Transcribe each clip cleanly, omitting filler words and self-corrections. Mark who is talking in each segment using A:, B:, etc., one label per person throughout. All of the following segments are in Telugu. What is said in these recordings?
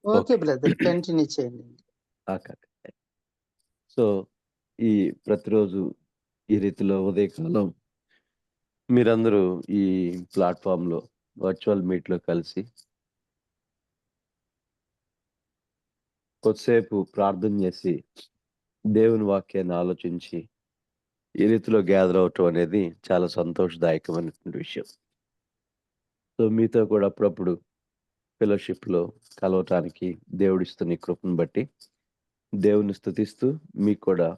A: Okay
B: okay.
A: బ్రదర్. కంటిన్యూ చేయండి.
B: ఓకే. సో, ఈ ప్రతిరోజు ఈ రీతిలో ఉదయకాలం మీరందరూ ఈ ప్లాట్‌ఫార్మ్‌లో వర్చువల్ మీట్‌లో కలిసి కొద్దిసేపు ప్రార్థన చేసి, దేవుని వాక్యాన్ని ఆలోచించి, ఈ రీతిలో గ్యాదర్ అవ్వటం అనేది చాలా సంతోషదాయకమైనటువంటి విషయం. సో, మీతో కూడా అప్పుడప్పుడు ఫెలోషిప్‌లో కలవటానికి దేవుడిస్తున్న ఈ కృపను బట్టి దేవుని స్తుతిస్తూ మీకు కూడా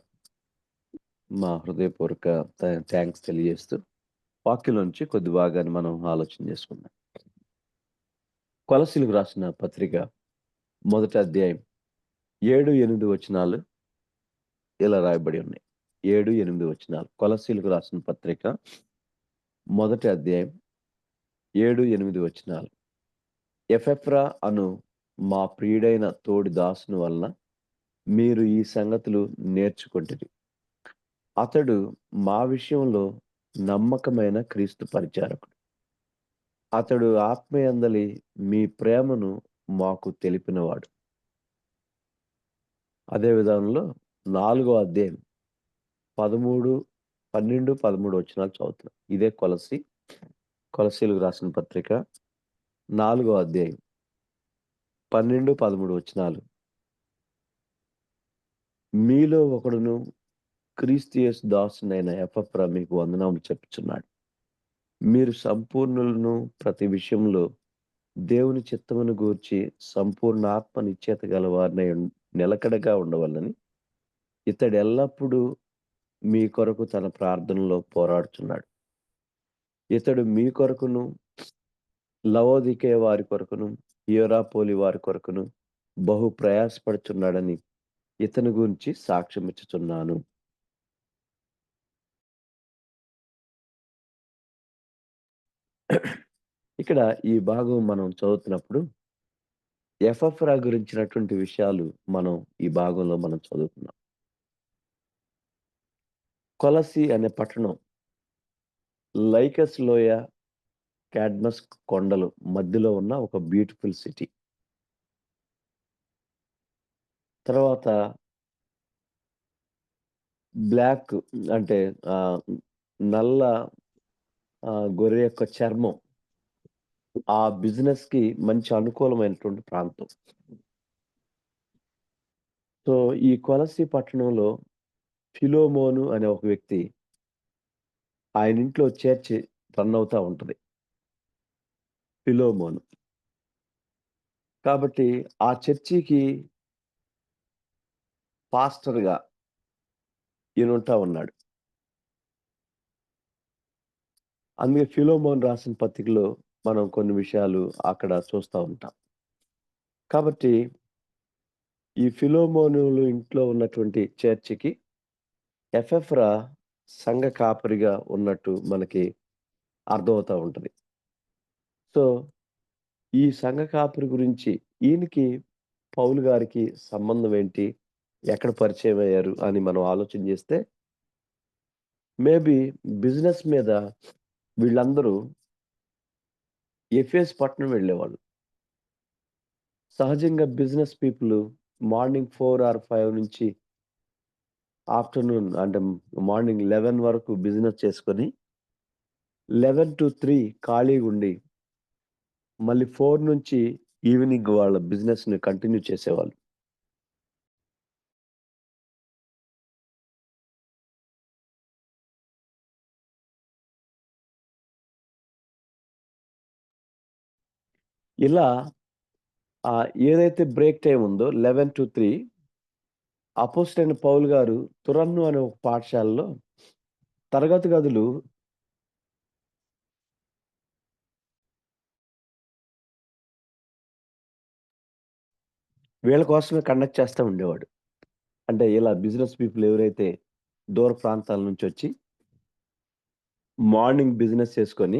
B: మా హృదయపూర్వక థాంక్స్ తెలియజేస్తూ వాక్యంలో నుంచి కొద్ది భాగాన్ని మనం ఆలోచన చేసుకుందాం. కొలస్సీలకు రాసిన పత్రిక మొదటి అధ్యాయం 7, 8 వచనాలు ఇలా రాయబడి ఉన్నాయి. 7, 8 వచనాలు. కొలస్సీలకు రాసిన పత్రిక మొదటి అధ్యాయం 7, 8 వచనాలు. ఎపెఫ్రా అను మా ప్రియుడైన తోడి దాసుని వలన మీరు ఈ సంగతులు నేర్చుకొంటిరి. అతడు మా విషయంలో నమ్మకమైన క్రీస్తు పరిచారకుడు. అతడు ఆత్మయందలి మీ ప్రేమను మాకు తెలిపినవాడు. అదే విధానంలో 4 అధ్యాయం 13, 12, 13 వచనాలు చదువుతున్నాం. ఇదే కొలస్సీలకు రాసిన పత్రిక 4 అధ్యాయం 12, 13 వచనాలు. మీలో ఒకడును క్రీస్తు యేసు దాసునైన ఎపఫ్రా మీకు వందనములు చెప్పుచున్నాడు. మీరు సంపూర్ణులను ప్రతి విషయంలో దేవుని చిత్తమును గూర్చి సంపూర్ణ ఆత్మ నిశ్చయత గలవారినై నిలకడగా ఉండవలెనని ఇతడు ఎల్లప్పుడూ మీ కొరకు తన ప్రార్థనలో పోరాడుచున్నాడు. ఇతడు మీ కొరకును, లవోదికయ వారి కొరకును, హియరాపోలి వారి కొరకును బహు ప్రయాసపడుచున్నాడని ఇతని గురించి సాక్ష్యమిచ్చుచున్నాను. ఇక్కడ ఈ భాగం మనం చదువుతున్నప్పుడు ఎపఫ్రా గురించినటువంటి విషయాలు మనం ఈ భాగంలో మనం చదువుకున్నాం. కొలస్సీ అనే పట్టణం లైకస్ లోయ, కాడ్మస్ కొండలు మధ్యలో ఉన్న ఒక బ్యూటిఫుల్ సిటీ. తర్వాత బ్లాక్ అంటే నల్ల గొర్రె యొక్క చర్మం ఆ బిజినెస్‌కి మంచి అనుకూలమైనటువంటి ప్రాంతం. సో, ఈ కొలస్సీ పట్టణంలో ఫిలోమోను అనే ఒక వ్యక్తి ఆయన ఇంట్లో చర్చ్ రన్ అవుతా ఉంటది. ఫిలోమోను. కాబట్టి ఆ చర్చికి పాస్టర్‌గా ఈయనుంటా ఉన్నాడు. అందుకే ఫిలోమోను రాసిన పత్రికలో మనం కొన్ని విషయాలు అక్కడ చూస్తా ఉంటాం. కాబట్టి ఈ ఫిలోమోనులు ఇంట్లో ఉన్నటువంటి చర్చికి ఎపఫ్రా సంఘ కాపరిగా ఉన్నట్టు మనకి అర్థమవుతా ఉంటది. సో, ఈ సంఘ కాపరి గురించి ఈయనకి పౌలు గారికి సంబంధం ఏంటి? ఎక్కడ పరిచయమయ్యారు? అని మనం ఆలోచన చేస్తే మేబీ బిజినెస్ మీద వీళ్ళందరూ ఎఫెసు పట్టణం వెళ్ళేవాళ్ళు. సహజంగా బిజినెస్ పీపుల్ మార్నింగ్ 4 ఆర్ 5 నుంచి ఆఫ్టర్‌నూన్ అంటే మార్నింగ్ 11 వరకు బిజినెస్ చేసుకొని 11-3 ఖాళీగుండి మళ్ళీ 4 నుంచి ఈవినింగ్ వాళ్ళ బిజినెస్‌ని కంటిన్యూ చేసేవాళ్ళు. ఇలా ఏదైతే బ్రేక్ టైమ్ ఉందో 11-3 అపోస్తలుడైన పౌలు గారు తురన్ను అనే ఒక పాఠశాలలో తరగతి గదులు వీళ్ళ కోసమే కండక్ట్ చేస్తా ఉండేవాడు. అంటే ఇలా బిజినెస్ పీపుల్ ఎవరైతే దూర ప్రాంతాల నుంచొచ్చి మార్నింగ్ బిజినెస్ చేసుకొని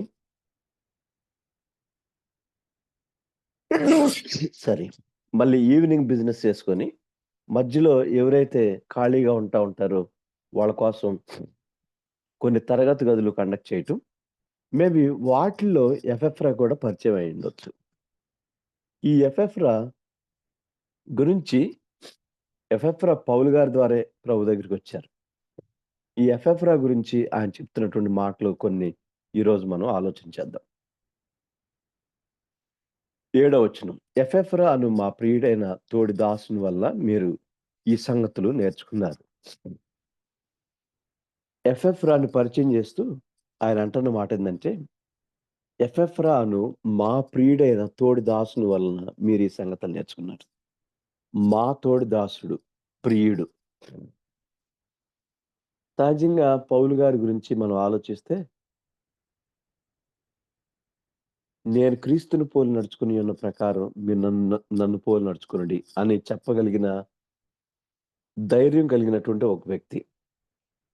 B: సారీ. మళ్ళీ ఈవినింగ్ బిజినెస్ చేసుకొని మధ్యలో ఎవరైతే ఖాళీగా ఉంటారో వాళ్ళ కోసం కొన్ని తరగతి గదులు కండక్ట్ చేయటం. మేబీ వాటిల్లో ఎపఫ్రా కూడా పరిచయం అయ్యుండొచ్చు. ఈ ఎపఫ్రా గురించి ఎఫెఫ్రా పౌలు గారి ద్వారే ప్రభు దగ్గరికొచ్చారు. ఈ ఎఫెఫ్రా గురించి ఆయన చెప్తున్నటువంటి మాటలు కొన్ని ఈరోజు మనం ఆలోచించేద్దాం. 7వ వచనం. ఎఫెఫ్రా అను మా ప్రియుడైన తోడి దాసుని వల్ల మీరు ఈ సంగతులు నేర్చుకున్నారు. ఎఫెఫ్రాని పరిచయం చేస్తూ ఆయన అంటున్న మాటేందంటే, ఎఫెఫ్రా అను మా ప్రియుడైన తోడి దాసుని వలన మీరు ఈ సంగతులు నేర్చుకున్నారు. మా తోడి దాసుడు, ప్రియుడు. సహజంగా పౌలు గారి గురించి మనం ఆలోచిస్తే, నేను క్రీస్తుని పోలి నడుచుకుని ఉన్న ప్రకారం మీరు నన్ను పోలి నడుచుకొనుడి అని చెప్పగలిగిన ధైర్యం కలిగినటువంటి ఒక వ్యక్తి.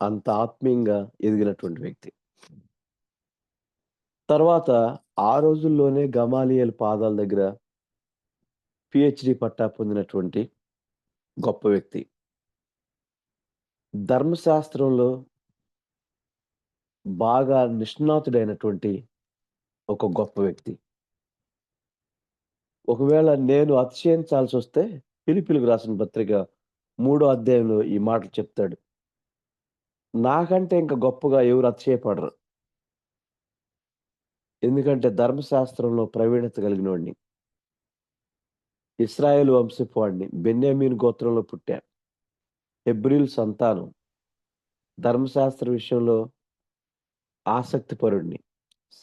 B: అంత ఆత్మీయంగా ఎదిగినటువంటి వ్యక్తి. తర్వాత ఆ రోజుల్లోనే గమాలియేలు పాదాల దగ్గర పీహెచ్‌డీ పట్టా పొందినటువంటి గొప్ప వ్యక్తి. ధర్మశాస్త్రంలో బాగా నిష్ణాతుడైనటువంటి ఒక గొప్ప వ్యక్తి. ఒకవేళ నేను అతిశయించాల్సొస్తే ఫిలిప్పీయులకు రాసిన పత్రిక 3 అధ్యాయంలో ఈ మాటలు చెప్తాడు. నాకంటే ఇంక గొప్పగా ఎవరు అతిశయపడరు. ఎందుకంటే ధర్మశాస్త్రంలో ప్రవీణత కలిగినోడిని. ఇశ్రాయేలు వంశపు వాడిని. బెన్యామీను గోత్రంలో పుట్టా. హెబ్రీయుల సంతానం. ధర్మశాస్త్ర విషయంలో ఆసక్తిపరుడిని.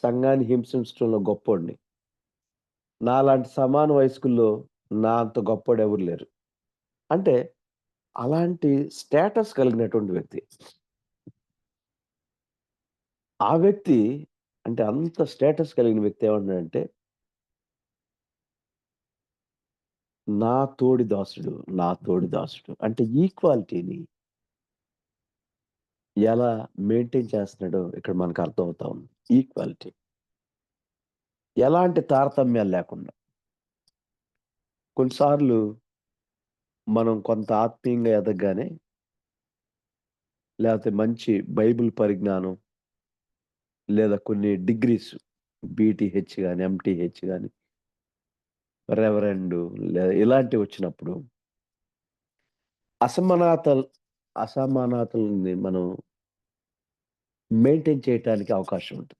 B: సంఘాన్ని హింసించడంలో గొప్పోడిని. నాలాంటి సమాన వయస్కుల్లో నా అంత గొప్పోడెవరు లేరు. అంటే అలాంటి స్టేటస్ కలిగినటువంటి వ్యక్తి. ఆ వ్యక్తి అంటే అంత స్టేటస్ కలిగిన వ్యక్తి ఏమన్నాడంటే, నా తోడి దాసుడు, నా తోడి దాసుడు. అంటే ఈక్వాలిటీని ఎలా మెయింటైన్ చేస్తున్నాడో ఇక్కడ మనకు అర్థమవుతా ఉంది. ఈక్వాలిటీ. ఎలాంటి తారతమ్యాలు లేకుండా. కొన్నిసార్లు మనం కొంత ఆత్మీయంగా ఎదగగానే లేపోతే మంచి బైబిల్ పరిజ్ఞానం లేదా కొన్ని డిగ్రీస్ బీటీహెచ్ గాని, ఎంటీహెచ్ గాని, రెవరెండు ఇలాంటివొచ్చినప్పుడు అసమానతల్ అసమానతల్ని మనం మెయింటైన్ చేయటానికి అవకాశం ఉంటుంది.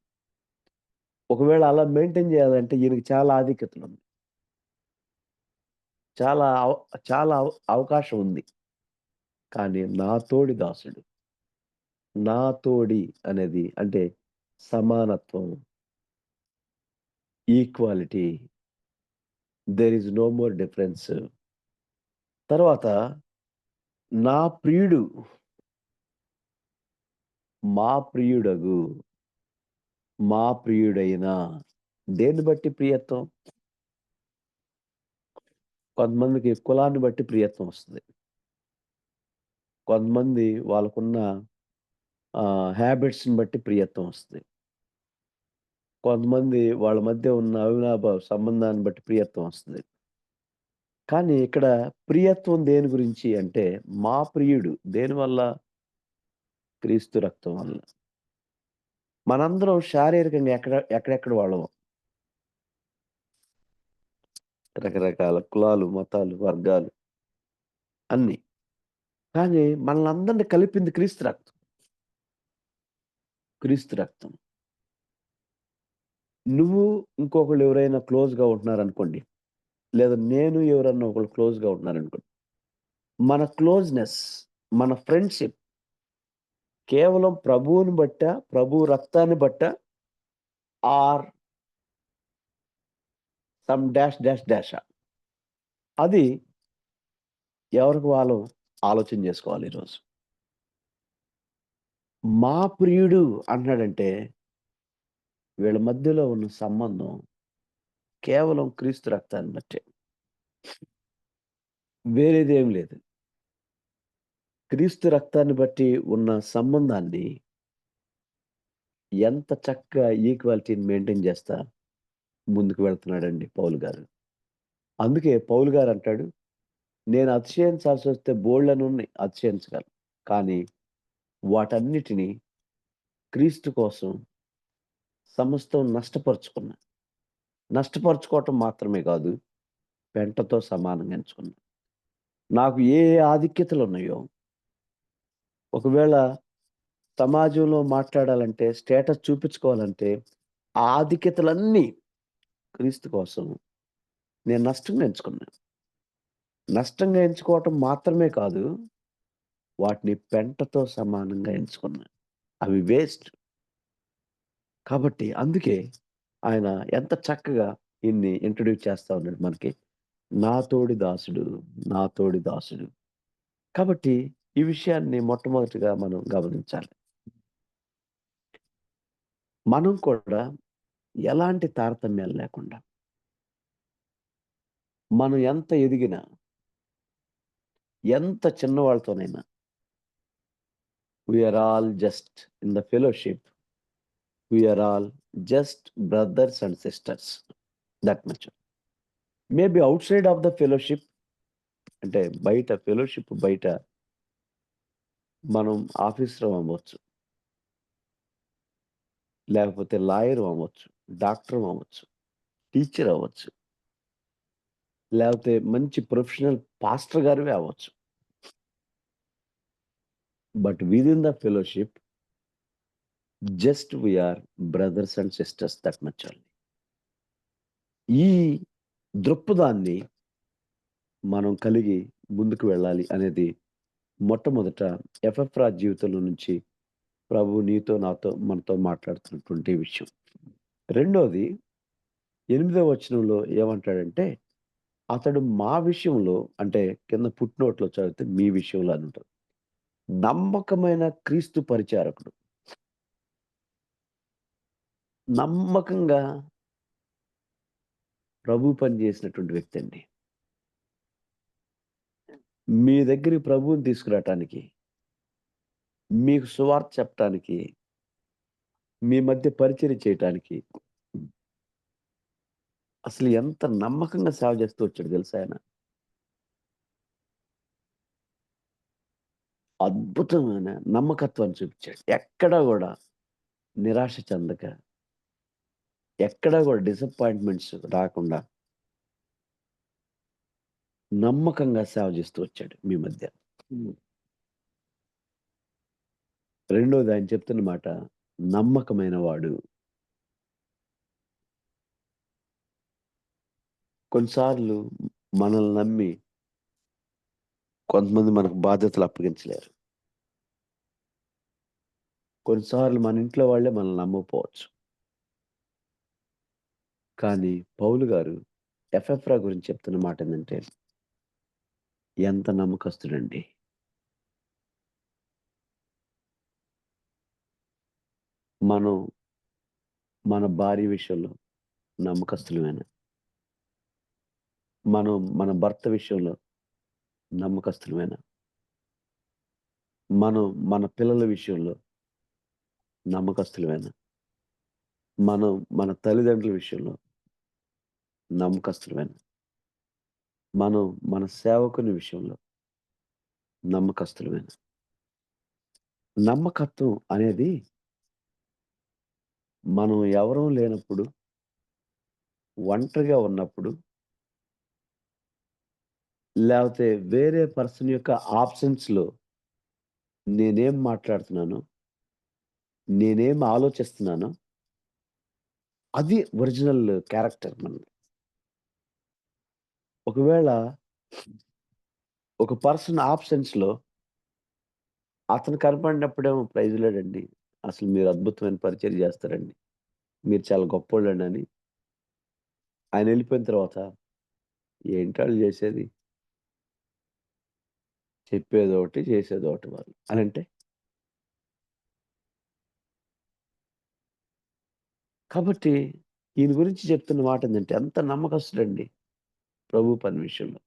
B: ఒకవేళ అలా మెయింటైన్ చేయాలంటే ఈయనకి చాలా ఆధిక్యతలుంది. చాలా అవ చాలా అవకాశం ఉంది. కానీ నా తోడి దాసుడు. నా తోడి అనేది అంటే సమానత్వం. Equality. There is no more difference. తర్వాత నా ప్రియుడు. మా ప్రియుడగు. మా ప్రియుడైన. దేన్ని బట్టి ప్రియత్వం? కొంతమందికి కులాన్ని బట్టి ప్రియత్వం వస్తది. కొంతమంది వాళ్ళకున్న హాబిట్స్‌ని బట్టి ప్రియత్వం వస్తది. కొంతమంది వాళ్ళ మధ్య ఉన్న అవినాభావ సంబంధాన్ని బట్టి ప్రియత్వం వస్తది. కానీ ఇక్కడ ప్రియత్వం దేని గురించి అంటే, మా ప్రియుడు దేనివల్ల? క్రీస్తు రక్తం వల్ల. మనందరం శారీరకంగా ఎక్కడెక్కడ వాళ్ళమో. రకరకాల కులాలు, మతాలు, వర్గాలు అన్నీ. కానీ మనల్నందరిని కలిపింది క్రీస్తు రక్తం. క్రీస్తు రక్తం. నువ్వు ఇంకొకళ్ళు ఎవరైనా క్లోజ్‌గా ఉంటున్నారనుకోండి. లేదా నేను ఎవరన్నా ఒకళ్ళు క్లోజ్‌గా ఉంటున్నారనుకోండి. మన క్లోజ్‌నెస్, మన ఫ్రెండ్‌షిప్ కేవలం ప్రభువుని బట్టా, ప్రభు రక్తాన్ని బట్టా ఆర్ సమ్ డాష్ డాష్ డాషా? అది ఎవరికి వాళ్ళు ఆలోచన జేసుకోవాలి ఈరోజు. మా ప్రియుడు అంటున్నాడంటే, వీళ్ళ మధ్యలో ఉన్న సంబంధం కేవలం క్రీస్తు రక్తాన్ని బట్టే. వేరేదేం లేదు. క్రీస్తు రక్తాన్ని బట్టి ఉన్న సంబంధాన్ని ఎంత చక్కగా ఈక్వాలిటీని మెయింటైన్ చేస్తా ముందుకు వెళ్తున్నాడండి పౌలు గారు. అందుకే పౌలు గారంటాడు, నేను అతిశయించాల్సొస్తే బోలెడన్నున్నయి అతిశయించగలను. కానీ వాటన్నిటిని క్రీస్తు కోసం సమస్తం నష్టపరుచుకున్నా. నష్టపరుచుకోవటం మాత్రమే కాదు, పెంటతో సమానంగా ఎంచుకున్నా. నాకు ఏ ఆధిక్యతలు ఉన్నాయో, ఒకవేళ సమాజంలో మాట్లాడాలంటే, స్టేటస్ చూపించుకోవాలంటే, ఆ ఆధిక్యతలన్నీ క్రీస్తు కోసం నేను నష్టంగా ఎంచుకున్నాను. నష్టంగా ఎంచుకోవటం మాత్రమే కాదు, వాటిని పెంటతో సమానంగా ఎంచుకున్నాను. అవి వేస్ట్. కాబట్టి అందుకే ఆయన ఎంత చక్కగా ఈయన్ని ఇంట్రొడ్యూస్ చేస్తా ఉన్నాడు మనకి. నా తోడి దాసుడు, నా తోడి దాసుడు. కాబట్టి ఈ విషయాన్ని మొట్టమొదటిగా మనం గమనించాలి. మనం కూడా ఎలాంటి తారతమ్యాలు లేకుండా, మనం ఎంత ఎదిగినా, ఎంత చిన్నవాళ్ళతోనైనా, we are all just in the fellowship. We are all just brothers and sisters. That much. Maybe outside of the fellowship, అంటే బయట ఫెలోషిప్ బయట మనం ఆఫీసర్ అవ్వచ్చు. లేకపోతే లాయర్ అవ్వచ్చు. డాక్టర్ అవ్వచ్చు. టీచర్ అవ్వచ్చు. లేకపోతే మంచి ప్రొఫెషనల్ పాస్టర్ గారివే అవ్వచ్చు. But within the fellowship just we are brothers and sisters, that much only. ఈ దృక్పథాన్ని మనం కలిగి ముందుకు వెళ్ళాలి అనేది మొట్టమొదట ఎపఫ్రా జీవితంలో నుంచి ప్రభు నీతో, నాతో, మనతో మాట్లాడుతున్నటువంటి విషయం. రెండోది 8వ వచనంలో ఏమంటాడంటే, అతడు మా విషయంలో, అంటే కింద ఫుట్‌నోట్‌లో చదివితే మీ విషయంలో అని ఉంటది. నమ్మకమైన క్రీస్తు పరిచారకుడు. నమ్మకంగా ప్రభు పని చేసినటువంటి వ్యక్తి అండి. మీ దగ్గరికి ప్రభువుని తీసుకురావటానికి, మీకు సువార్త చెప్పటానికి, మీ మధ్య పరిచర్య చేయటానికి అసలు ఎంత నమ్మకంగా సేవ చేస్తూ వచ్చాడు తెలుసా ఆయన. అద్భుతమైన నమ్మకత్వాన్ని చూపించాడు. ఎక్కడా గూడా నిరాశ చెందక, ఎక్కడా గూడా డిసప్పాయింట్‌మెంట్స్ రాకుండా నమ్మకంగా సేవ చేస్తూ వచ్చాడు మీ మధ్య. హ్మ్. రెండోది ఆయన చెప్తున్న మాట, నమ్మకమైన వాడు. కొన్నిసార్లు మనల్ని నమ్మి కొంతమంది మనకు బాధ్యతలు అప్పగించలేరు. కొన్నిసార్లు మన ఇంట్లో వాళ్ళే మనల్ని నమ్మకపోవచ్చు. కానీ పౌలు గారు ఎపఫ్రా గురించి చెప్తున్న మాట ఏందంటే, ఎంత నమ్మకస్తుడండి. మనం మన భార్య విషయంలో నమ్మకస్తులమేనా? మనం మన భర్త విషయంలో నమ్మకస్తులమేనా? మనం మన పిల్లల విషయంలో నమ్మకస్తులమేనా? మనం మన తల్లిదండ్రుల విషయంలో నమ్మకస్తులమేనా? మనం మన సేవకుని విషయంలో నమ్మకస్తులమేనా? నమ్మకత్వం అనేది మనం ఎవరం లేనప్పుడు, ఒంటరిగా ఉన్నప్పుడు, లేపోతే వేరే పర్సన్ యొక్క ఆబ్సెన్స్‌లో నేనేం మాట్లాడుతున్నానో, నేనేం ఆలోచిస్తున్నానో, అది ఒరిజినల్ క్యారెక్టర్ మనది. ఒకవేళ ఒక పర్సన్ ఆబ్సెన్స్‌లో అతను కనపడినప్పుడేమో ప్రైజ్ లార్డండి. అసలు మీరు అద్భుతమైన పరిచర్య చేస్తారండి. మీరు చాలా గొప్పోళ్ళండి అని. ఆయన ఎళ్ళిపోయిన తర్వాత ఏంటాళ్ళు చేసేది? చెప్పేదోకటి, చేసేదోకటి వాళ్ళు. అనంటే కాబట్టి ఈయన గురించి చెప్తున్న మాటేందంటే ఎంత నమ్మకస్తుడండి ప్రభు పని విషయంలో.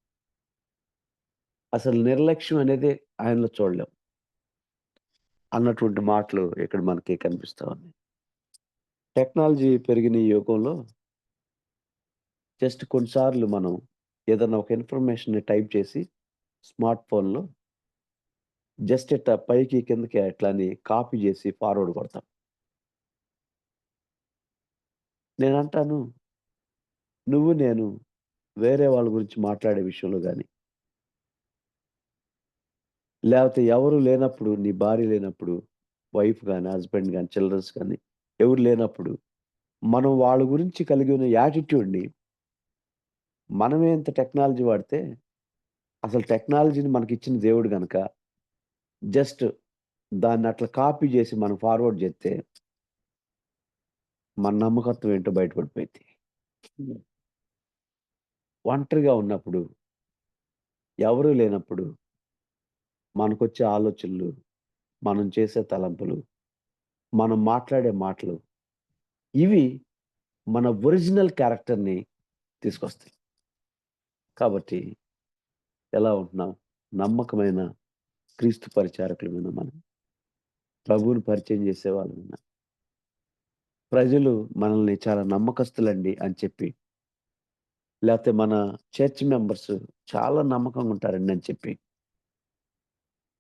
B: అసలు నిర్లక్ష్యం అనేదే ఆయనలో చూడలేం. అన్నటువంటి మాటలు ఇక్కడ మనకి కనిపిస్తా ఉన్నాయి. టెక్నాలజీ పెరిగిన ఈ యుగంలో జస్ట్ కొన్నిసార్లు మనం ఏదన్నా ఒక ఇన్ఫర్మేషన్‌ని టైప్ చేసి స్మార్ట్ ఫోన్‌లో జస్ట్ ఇట్టా పైకి, కిందకి అట్లా అని కాపీ జేసి ఫార్వర్డ్ కొడతాం. నేనంటాను, నువ్వు నేను వేరే వాళ్ళ గురించి మాట్లాడే విషయంలో గాని, లేపోతే ఎవరు లేనప్పుడు, నీ భార్య లేనప్పుడు, వైఫ్ గాని, హస్బెండ్ గాని, చిల్డ్రన్స్ గాని ఎవరు లేనప్పుడు, మనం వాళ్ళ గురించి కలిగి ఉన్న యాటిట్యూడ్‌ని మనమే ఇంత టెక్నాలజీ వాడితే, అసలు టెక్నాలజీని మనకిచ్చిన దేవుడు గనక, జస్ట్ దాన్నట్లా కాపీ జేసి మనం ఫార్వర్డ్ జేత్తే, మన నమ్మకత్వం ఏంటో బయటపడిపోయిద్ది. హ్మ్. ఒంటరిగా ఉన్నప్పుడు, ఎవరు లేనప్పుడు, మనకొచ్చే ఆలోచనలు, మనం చేసే తలంపులు, మనం మాట్లాడే మాటలు, ఇవి మన ఒరిజినల్ క్యారెక్టర్‌ని తీసుకొస్తాయి. కాబట్టి ఎలా ఉంటున్నాం? నమ్మకమైన క్రీస్తు పరిచారకులమైన మనం, ప్రభువుని పరిచయం చేసేవాళ్ళమైనా, ప్రజలు మనల్ని చాలా నమ్మకస్తులండి అని చెప్పి, లేతే మన చర్చ్ మెంబర్స్ చాలా నమ్మకంగా ఉంటారండి అని చెప్పి,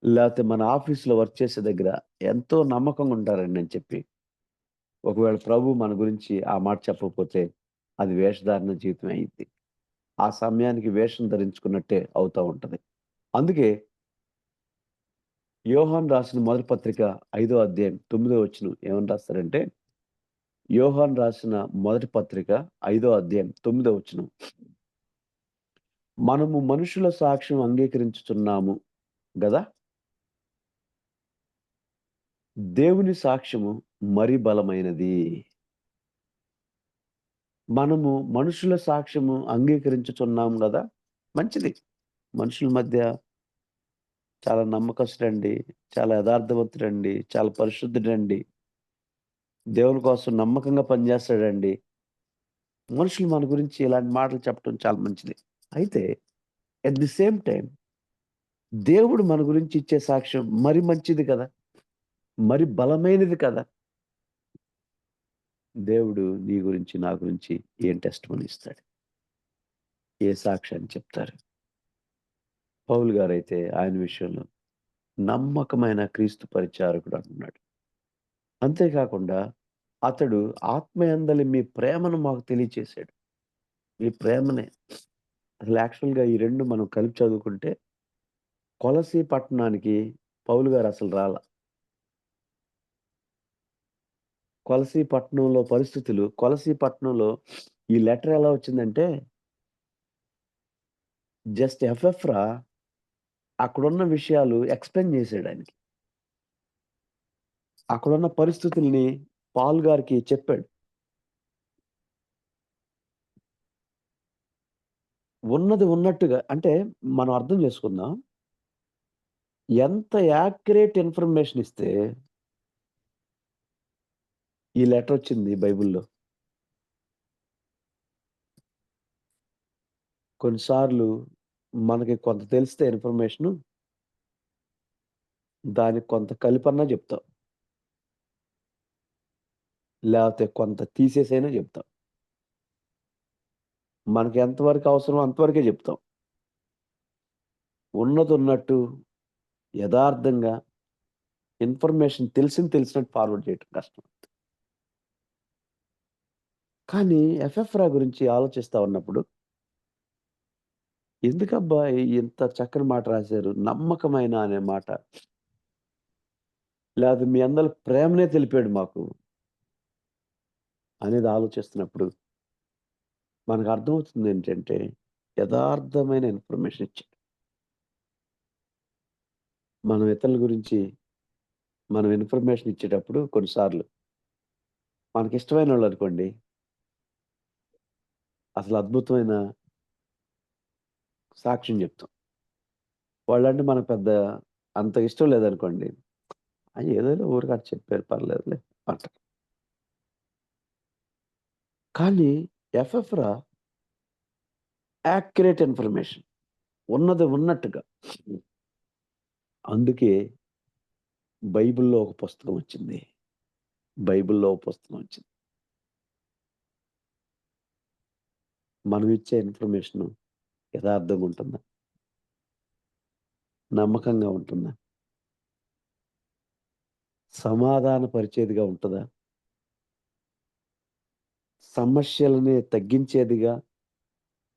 B: లేతే మన ఆఫీస్‌లో వర్క్ చేసే దగ్గర ఎంతో నమ్మకంగా ఉంటారండి అని చెప్పి, ఒకవేళ ప్రభువు మన గురించి ఆ మాట చెప్పకపోతే, అది వేషధారణ జీవితమే అయ్యిద్ది. ఆ సమయానికి వేషం ధరించుకున్నట్టే అవుతా ఉంటది. అందుకే యోహాను రాసిన మొదటి పత్రిక 5వ అధ్యాయం 9వ వచనం ఏమని రాస్తారంటే, యోహాను రాసిన మొదటి పత్రిక 5వ అధ్యాయం 9వ వచనం. మనము మనుషుల సాక్ష్యం అంగీకరించుచున్నాము గదా! దేవుని సాక్ష్యము మరి బలమైనది. మనము మనుషుల సాక్ష్యము అంగీకరించుచున్నాం గదా! మంచిది. మనుషుల మధ్య చాలా నమ్మకస్తుడండి, చాలా యథార్థవంతుడండి, చాలా పరిశుద్ధుడండి, దేవుని కోసం నమ్మకంగా పనిచేస్తాడండి. మనుషులు మన గురించి ఇలాంటి మాటలు చెప్పడం చాలా మంచిది. అయితే అట్ ది సేమ్ టైమ్ దేవుడు మన గురించి ఇచ్చే సాక్ష్యం మరి మంచిది కదా! మరి బలమైనది కదా! దేవుడు నీ గురించి, నా గురించి ఏం టెస్టిమనీ ఇస్తాడు? ఏ సాక్ష్యాన్ని చెప్తారు? పౌలు గారైతే ఆయన విషయంలో నమ్మకమైన క్రీస్తు పరిచారకుడు అంటున్నాడు. అంతేకాకుండా అతడు ఆత్మయందలి మీ ప్రేమను మాకు తెలియచేసాడు. మీ ప్రేమనే అసలు యాక్చువల్‌గా ఈ 2 మనం కలిపి చదువుకుంటే కొలసీ పట్టణానికి పౌలు గారు అసలు రాల. కొలసీ పట్టణంలో పరిస్థితులు కొలసీ పట్టణంలో ఈ లెటర్ ఎలా వచ్చిందంటే జస్ట్ ఎఫెఫ్రా అక్కడున్న విషయాలు ఎక్స్‌ప్లెయిన్ చేసాడాయనకి. అక్కడున్న పరిస్థితుల్ని పాల్ గారికి చెప్పాడు. ఉన్నది ఉన్నట్టుగా అంటే మనం అర్థం చేసుకుందాం. ఎంత యాక్యురేట్ ఇన్ఫర్మేషన్ ఇస్తే ఈ లెటర్ వచ్చింది బైబిల్‌లో. కొన్నిసార్లు మనకి కొంత తెలిస్తే ఇన్ఫర్మేషను దానికి కొంత కలిపన్నా చెప్తాం. లేపోతే కొంత తీసేసైనా చెప్తాం. మనకి ఎంత వరకు అవసరమో అంతవరకే చెప్తాం. ఉన్నదున్నట్టు యదార్థంగా ఇన్ఫర్మేషన్ తెలిసింది తెలిసినట్టు ఫార్వర్డ్ చేయటం కష్టం. కానీ ఎఫెఫ్రా గురించి ఆలోచిస్తా ఉన్నప్పుడు, ఎందుకబ్బా ఇంత చక్కని మాట రాశారు. నమ్మకమైన అనే మాట. లేపోతే మీ అందరి ప్రేమనే తెలిపాడు మాకు అనేది ఆలోచిస్తున్నప్పుడు, మనకు అర్థమవుతుందేంటంటే, యదార్థమైన ఇన్ఫర్మేషన్ ఇచ్చాడు. మనం ఇతరుల గురించి మనం ఇన్ఫర్మేషన్ ఇచ్చేటప్పుడు కొన్నిసార్లు మనకిష్టమైనోళ్ళనుకోండి, అసలు అద్భుతమైన సాక్ష్యం చెప్తాం. వాళ్ళంటే మనకు పెద్ద అంత ఇష్టం లేదనుకోండి. ఏదోలే ఊరికే అట్ట చెప్పారు పర్లేదులే అంటాం. కానీ ఎఫెఫ్రా యాక్యురేట్ ఇన్ఫర్మేషన్. ఉన్నది ఉన్నట్టుగా. అందుకే బైబిల్‌లో ఒక పుస్తకం వచ్చింది. బైబిల్‌లో ఒక పుస్తకం వచ్చింది. మనం ఇచ్చే ఇన్ఫర్మేషను యథార్థంగా ఉంటుందా? నమ్మకంగా ఉంటుందా? సమాధాన పరిచేదిగా ఉంటదా? సమస్యలని తగ్గించేదిగా,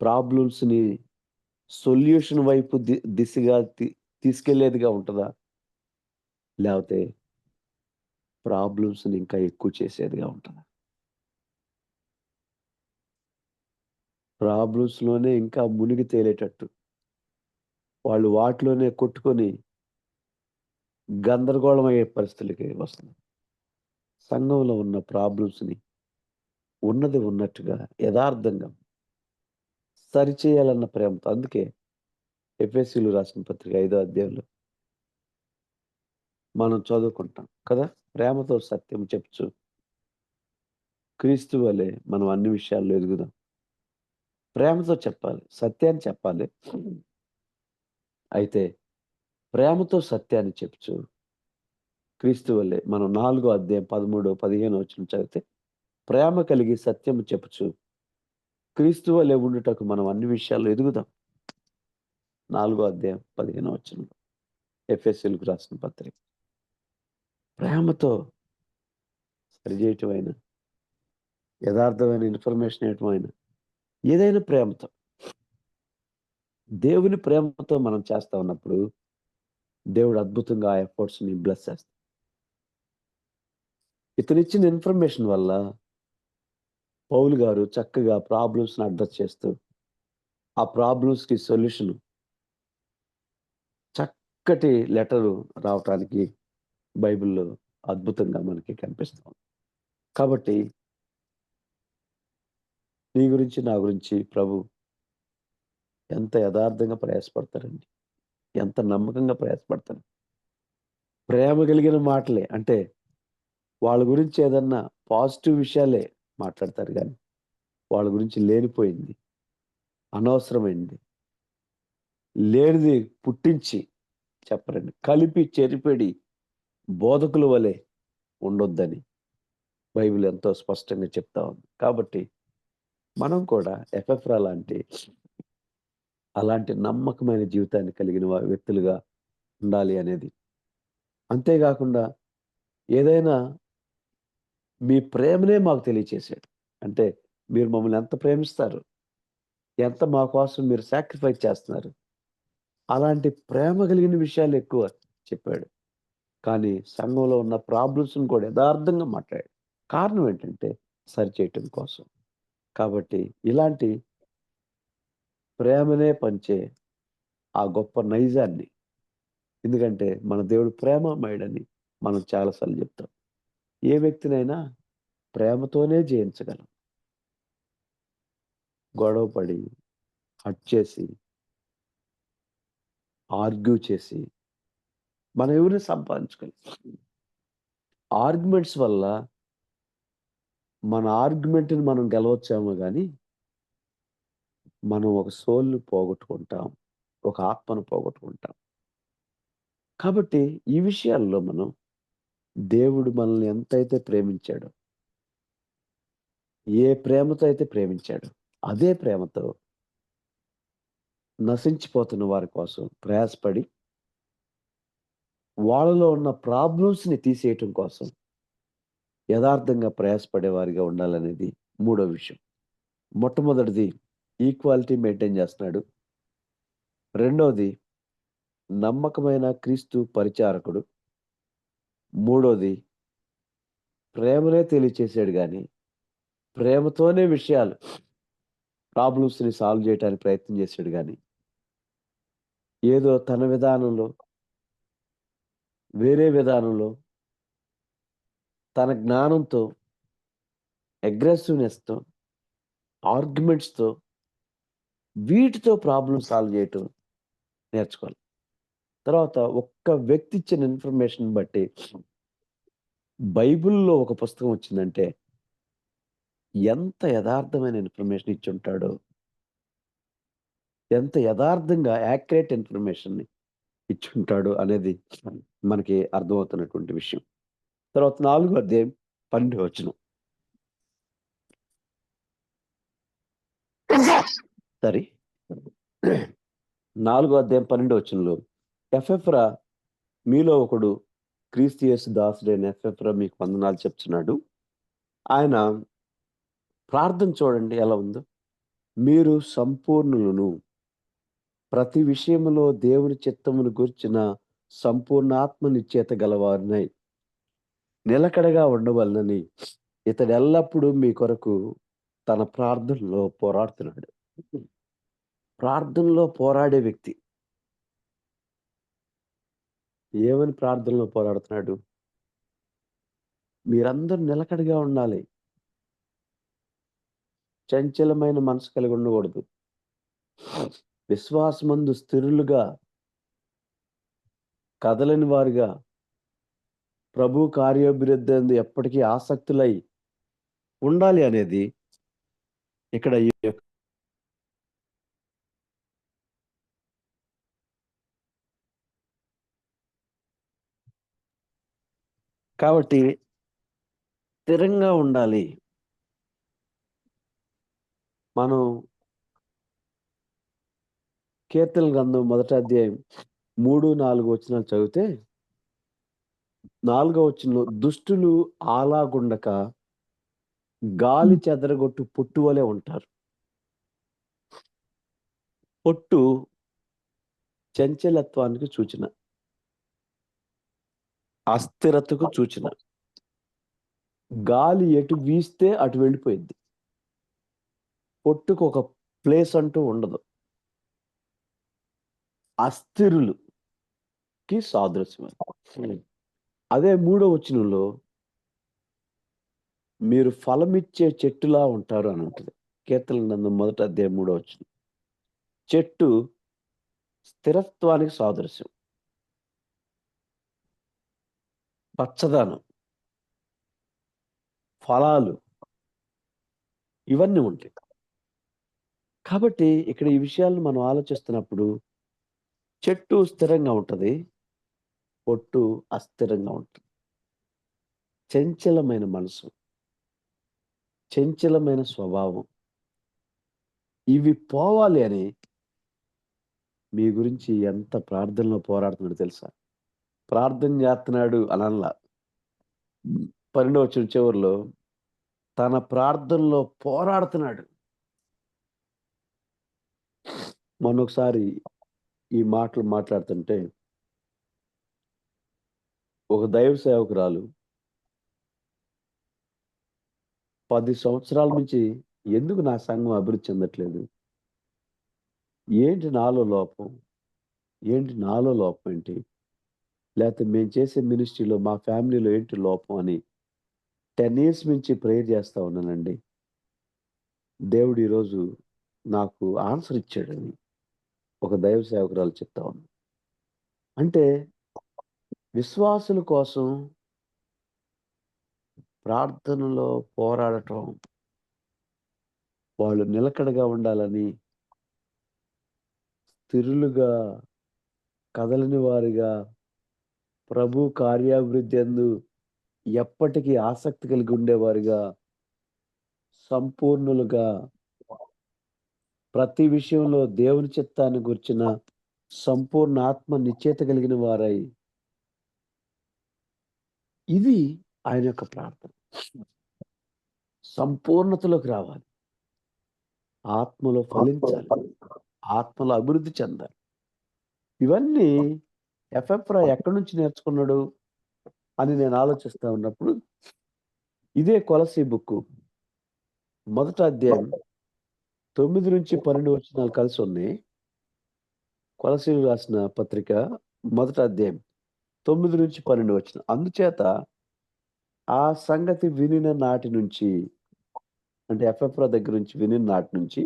B: ప్రాబ్లమ్స్‌ని సొల్యూషన్ వైపు దిశగా తీసుకెళ్లేదిగా ఉంటదా? లేకపోతే ప్రాబ్లమ్స్‌ని ఇంకా ఎక్కువ చేసేదిగా ఉంటదా? ప్రాబ్లమ్స్‌లోనే ఇంకా మునిగి తేలేటట్టు, వాళ్ళు వాటిలోనే కొట్టుకొని గందరగోళం అయ్యే పరిస్థితులకి వస్తుంది. సంఘంలో ఉన్న ప్రాబ్లమ్స్‌ని ఉన్నది ఉన్నట్టుగా యథార్థంగా సరిచేయాలన్న ప్రేమతో, అందుకే ఎఫెసీయులు రాసిన పత్రిక 5వ అధ్యాయంలో మనం చదువుకుంటాం కదా! ప్రేమతో సత్యం చెప్పుచు క్రీస్తు వలె మనం అన్ని విషయాల్లో ఎదుగుదాం. ప్రేమతో చెప్పాలి. సత్యాన్ని చెప్పాలి. అయితే ప్రేమతో సత్యాన్ని చెప్పుచు క్రీస్తు వలె మనం 4వ అధ్యాయం 13, 15 వచనం చదివితే, ప్రేమ కలిగి సత్యము చెప్పుచు క్రీస్తు వలె ఉండుటకు మనం అన్ని విషయాల్లో ఎదుగుదాం. 4వ అధ్యాయం 15 వచనంలో ఎఫెసీయులకు రాసిన పత్రిక. ప్రేమతో సరిచేయటమైనా, యథార్థమైన ఇన్ఫర్మేషన్ ఇవ్వటమైనా, ఏదైనా ప్రేమతో, దేవుని ప్రేమతో మనం చేస్తా ఉన్నప్పుడు దేవుడు అద్భుతంగా ఆ ఎఫర్ట్స్‌ని బ్లెస్ చేస్తాడు. ఇతనిచ్చిన ఇన్ఫర్మేషన్ వల్ల పౌలు గారు చక్కగా ప్రాబ్లమ్స్‌ని అడ్రెస్ చేస్తూ, ఆ ప్రాబ్లమ్స్‌కి సొల్యూషన్ చక్కటి లెటరు రావటానికి బైబిల్‌లో అద్భుతంగా మనకి కనిపిస్తుంది. కాబట్టి నీ గురించి, నా గురించి ప్రభు ఎంత యథార్థంగా ప్రయాసపడతారండి. ఎంత నమ్మకంగా ప్రయాసపడతారు. ప్రేమ కలిగిన మాటలే, అంటే వాళ్ళ గురించి ఏదన్నా పాజిటివ్ విషయాలే మాట్లాడతారు గానీ, వాళ్ళ గురించి లేనిపోయింది, అనవసరమైంది, లేనిది పుట్టించి చెప్పరండి. కలిపి చెరిపెడి బోధకుల వలె ఉండొద్దని బైబిల్ ఎంతో స్పష్టంగా చెప్తా ఉంది. కాబట్టి మనం కూడా ఎపెఫ్రా అలాంటి నమ్మకమైన జీవితాన్ని కలిగిన వ్యక్తులుగా ఉండాలి అనేది. అంతేగాకుండా ఏదైనా మీ ప్రేమనే మాకు తెలియచేసాడు. అంటే మీరు మమ్మల్ని ఎంత ప్రేమిస్తారు, ఎంత మా కోసం మీరు సాక్రిఫైస్ చేస్తున్నారు. అలాంటి ప్రేమ కలిగిన విషయాలు ఎక్కువ చెప్పాడు. కానీ సంఘంలో ఉన్న ప్రాబ్లమ్స్‌ని కూడా యథార్థంగా మాట్లాడాడు. కారణం ఏంటంటే సరిచేయటం కోసం. కాబట్టి ఇలాంటి ప్రేమనే పంచే ఆ గొప్ప నైజాన్ని, ఎందుకంటే మన దేవుడు ప్రేమమయుడని మనం చాలా సార్లు చెప్తాం. ఏ వ్యక్తినైనా ప్రేమతోనే జయించగలం. గొడవ పడి, హర్ట్ చేసి, ఆర్గ్యూ చేసి మనం ఎవరిని సంపాదించుకోలేం. ఆర్గ్యుమెంట్స్ వల్ల మన ఆర్గ్యుమెంట్‌ని మనం గెలవచ్చేమో గానీ, మనం ఒక సోల్‌ని పోగొట్టుకుంటాం. ఒక ఆత్మను పోగొట్టుకుంటాం. కాబట్టి ఈ విషయాల్లో మనం దేవుడు మనల్ని ఎంతైతే ప్రేమించాడో, ఏ ప్రేమతో అయితే ప్రేమించాడో, అదే ప్రేమతో నశించిపోతున్న వారి కోసం ప్రయాసపడి, వాళ్ళలో ఉన్న ప్రాబ్లమ్స్‌ని తీసేయటం కోసం యథార్థంగా ప్రయాసపడేవారిగా ఉండాలనేది మూడో విషయం. మొట్టమొదటిది ఈక్వాలిటీ మెయింటైన్ చేస్తున్నాడు. రెండోది నమ్మకమైన క్రీస్తు పరిచారకుడు. మూడోది ప్రేమనే తెలియచేసాడు గానీ, ప్రేమతోనే విషయాలు ప్రాబ్లమ్స్‌ని సాల్వ్ చేయటానికి ప్రయత్నం చేసాడు గానీ, ఏదో తన విధానంలో, వేరే విధానంలో, తన జ్ఞానంతో, అగ్రెసివ్‌నెస్‌తో, ఆర్గ్యుమెంట్స్‌తో, వీటితో ప్రాబ్లమ్ సాల్వ్ చేయటం నేర్చుకోవాలి. తర్వాత ఒక్క వ్యక్తి ఇచ్చిన ఇన్ఫర్మేషన్ బట్టి బైబిల్‌లో ఒక పుస్తకం వచ్చిందంటే ఎంత యథార్థమైన ఇన్ఫర్మేషన్ ఇచ్చుంటాడో, ఎంత యథార్థంగా యాక్యురేట్ ఇన్ఫర్మేషన్‌ని ఇచ్చుంటాడు అనేది మనకి అర్థమవుతున్నటువంటి విషయం. తర్వాత 4 అధ్యాయం 12 వచనం. సారీ. 4 అధ్యాయం 12 వచనంలో, ఎపెఫ్రా మీలో ఒకడు క్రీస్తు యేసు దాసుడైన ఎపెఫ్రా మీకు వందనాలు చెప్తున్నాడు. ఆయన ప్రార్థన చూడండి ఎలా ఉందో. మీరు సంపూర్ణులను, ప్రతి విషయములో దేవుని చిత్తమును గూర్చిన సంపూర్ణ ఆత్మ నిశ్చయత గలవారినై నిలకడగా ఉండవలనని ఇతడు ఎల్లప్పుడూ మీ కొరకు తన ప్రార్థనలో పోరాడుతున్నాడు. ప్రార్థనలో పోరాడే వ్యక్తి. ఏమని ప్రార్థనలో పోరాడుతున్నాడు? మీరందరూ నిలకడగా ఉండాలి. చంచలమైన మనసు కలిగి ఉండకూడదు. విశ్వాసమందు స్థిరులుగా, కదలని వారుగా, ప్రభు కార్యాభివృద్ధి ఎప్పటికీ ఆసక్తులై ఉండాలి అనేది ఇక్కడ ఈ యొక్క కాబట్టి స్థిరంగా ఉండాలి. మనం కీర్తన గ్రంథం మొదటి అధ్యాయం 3, 4 వచనాలు చదివితే 4వ వచనంలో దుష్టులు ఆలాగుండక గాలి చెదరగొట్టు పొట్టు వలె ఉంటారు. పొట్టు చంచలత్వానికి సూచన. అస్థిరతకు సూచన. గాలి ఎటు వీస్తే అటు వెళ్ళిపోయింది. పొట్టుకు ఒక ప్లేస్ అంటూ ఉండదు. అస్థిరులుకి సాదృశ్యం. అదే 3వ వచనంలో మీరు ఫలమిచ్చే చెట్టులా ఉంటారు అని ఉంటుంది. కీర్తన గ్రంథం మొదటి అధ్యాయం 3వ వచనం. చెట్టు స్థిరత్వానికి సాదృశ్యం. పచ్చదనం, ఫలాలు ఇవన్నీ ఉంటాయి. కాబట్టి ఇక్కడ ఈ విషయాలను మనం ఆలోచిస్తున్నప్పుడు చెట్టు స్థిరంగా ఉంటది. పొట్టు అస్థిరంగా ఉంటుంది. చంచలమైన మనసు, చంచలమైన స్వభావం ఇవి పోవాలి అని మీ గురించి ఎంత ప్రార్థనలో పోరాడుతున్నాడో తెలుసా? ప్రార్థన చేస్తున్నాడు అనల్లా. 12వ వచనం చివరిలో తన ప్రార్థనలో పోరాడుతున్నాడు. మొన్నొకసారి ఈ మాటలు మాట్లాడుతుంటే ఒక దైవ సేవకురాలు 10 సంవత్సరాల నుంచి ఎందుకు నా సంఘం అభివృద్ధి చెందట్లేదు? ఏంటి నాలో లోపం? ఏంటి నాలో లోపం ఏంటి? లేకపోతే మేము చేసే మినిస్ట్రీలో మా ఫ్యామిలీలో ఏంటి లోపం అని 10 ఇయర్స్ నుంచి ప్రేయర్ చేస్తా ఉన్నానండి. దేవుడు ఈరోజు నాకు ఆన్సర్ ఇచ్చాడని ఒక దైవ సేవకురాలు చెప్తా ఉంది. అంటే విశ్వాసుల కోసం ప్రార్థనలో పోరాడటం, వాళ్ళు నిలకడగా ఉండాలని, స్థిరులుగా, కదలని వారిగా, ప్రభు కార్యాభివృద్ధి యందు ఎప్పటికీ ఆసక్తి కలిగి ఉండేవారుగా, సంపూర్ణులుగా, ప్రతి విషయంలో దేవుని చిత్తాన్ని గూర్చిన సంపూర్ణ ఆత్మ నిశ్చయత కలిగిన వారై ఇది ఆయన యొక్క ప్రార్థన. సంపూర్ణతలోకి రావాలి. ఆత్మలో ఫలించాలి. ఆత్మలో అభివృద్ధి చెందాలి. ఇవన్నీ ఎఫెఫ్రా ఎక్కడి నుంచి నేర్చుకున్నాడు అని నేను ఆలోచిస్తా ఉన్నప్పుడు ఇదే కొలస్సీ బుక్కు మొదటి అధ్యాయం 9-12 వచనాలు కలిసి ఉన్నాయి. కొలస్సీయులకు రాసిన పత్రిక మొదటి అధ్యాయం 9-12 వచనం. అందుచేత ఆ సంగతి వినిన నాటి నుంచి అంటే ఎఫెఫ్రా దగ్గర నుంచి వినిన నాటి నుంచి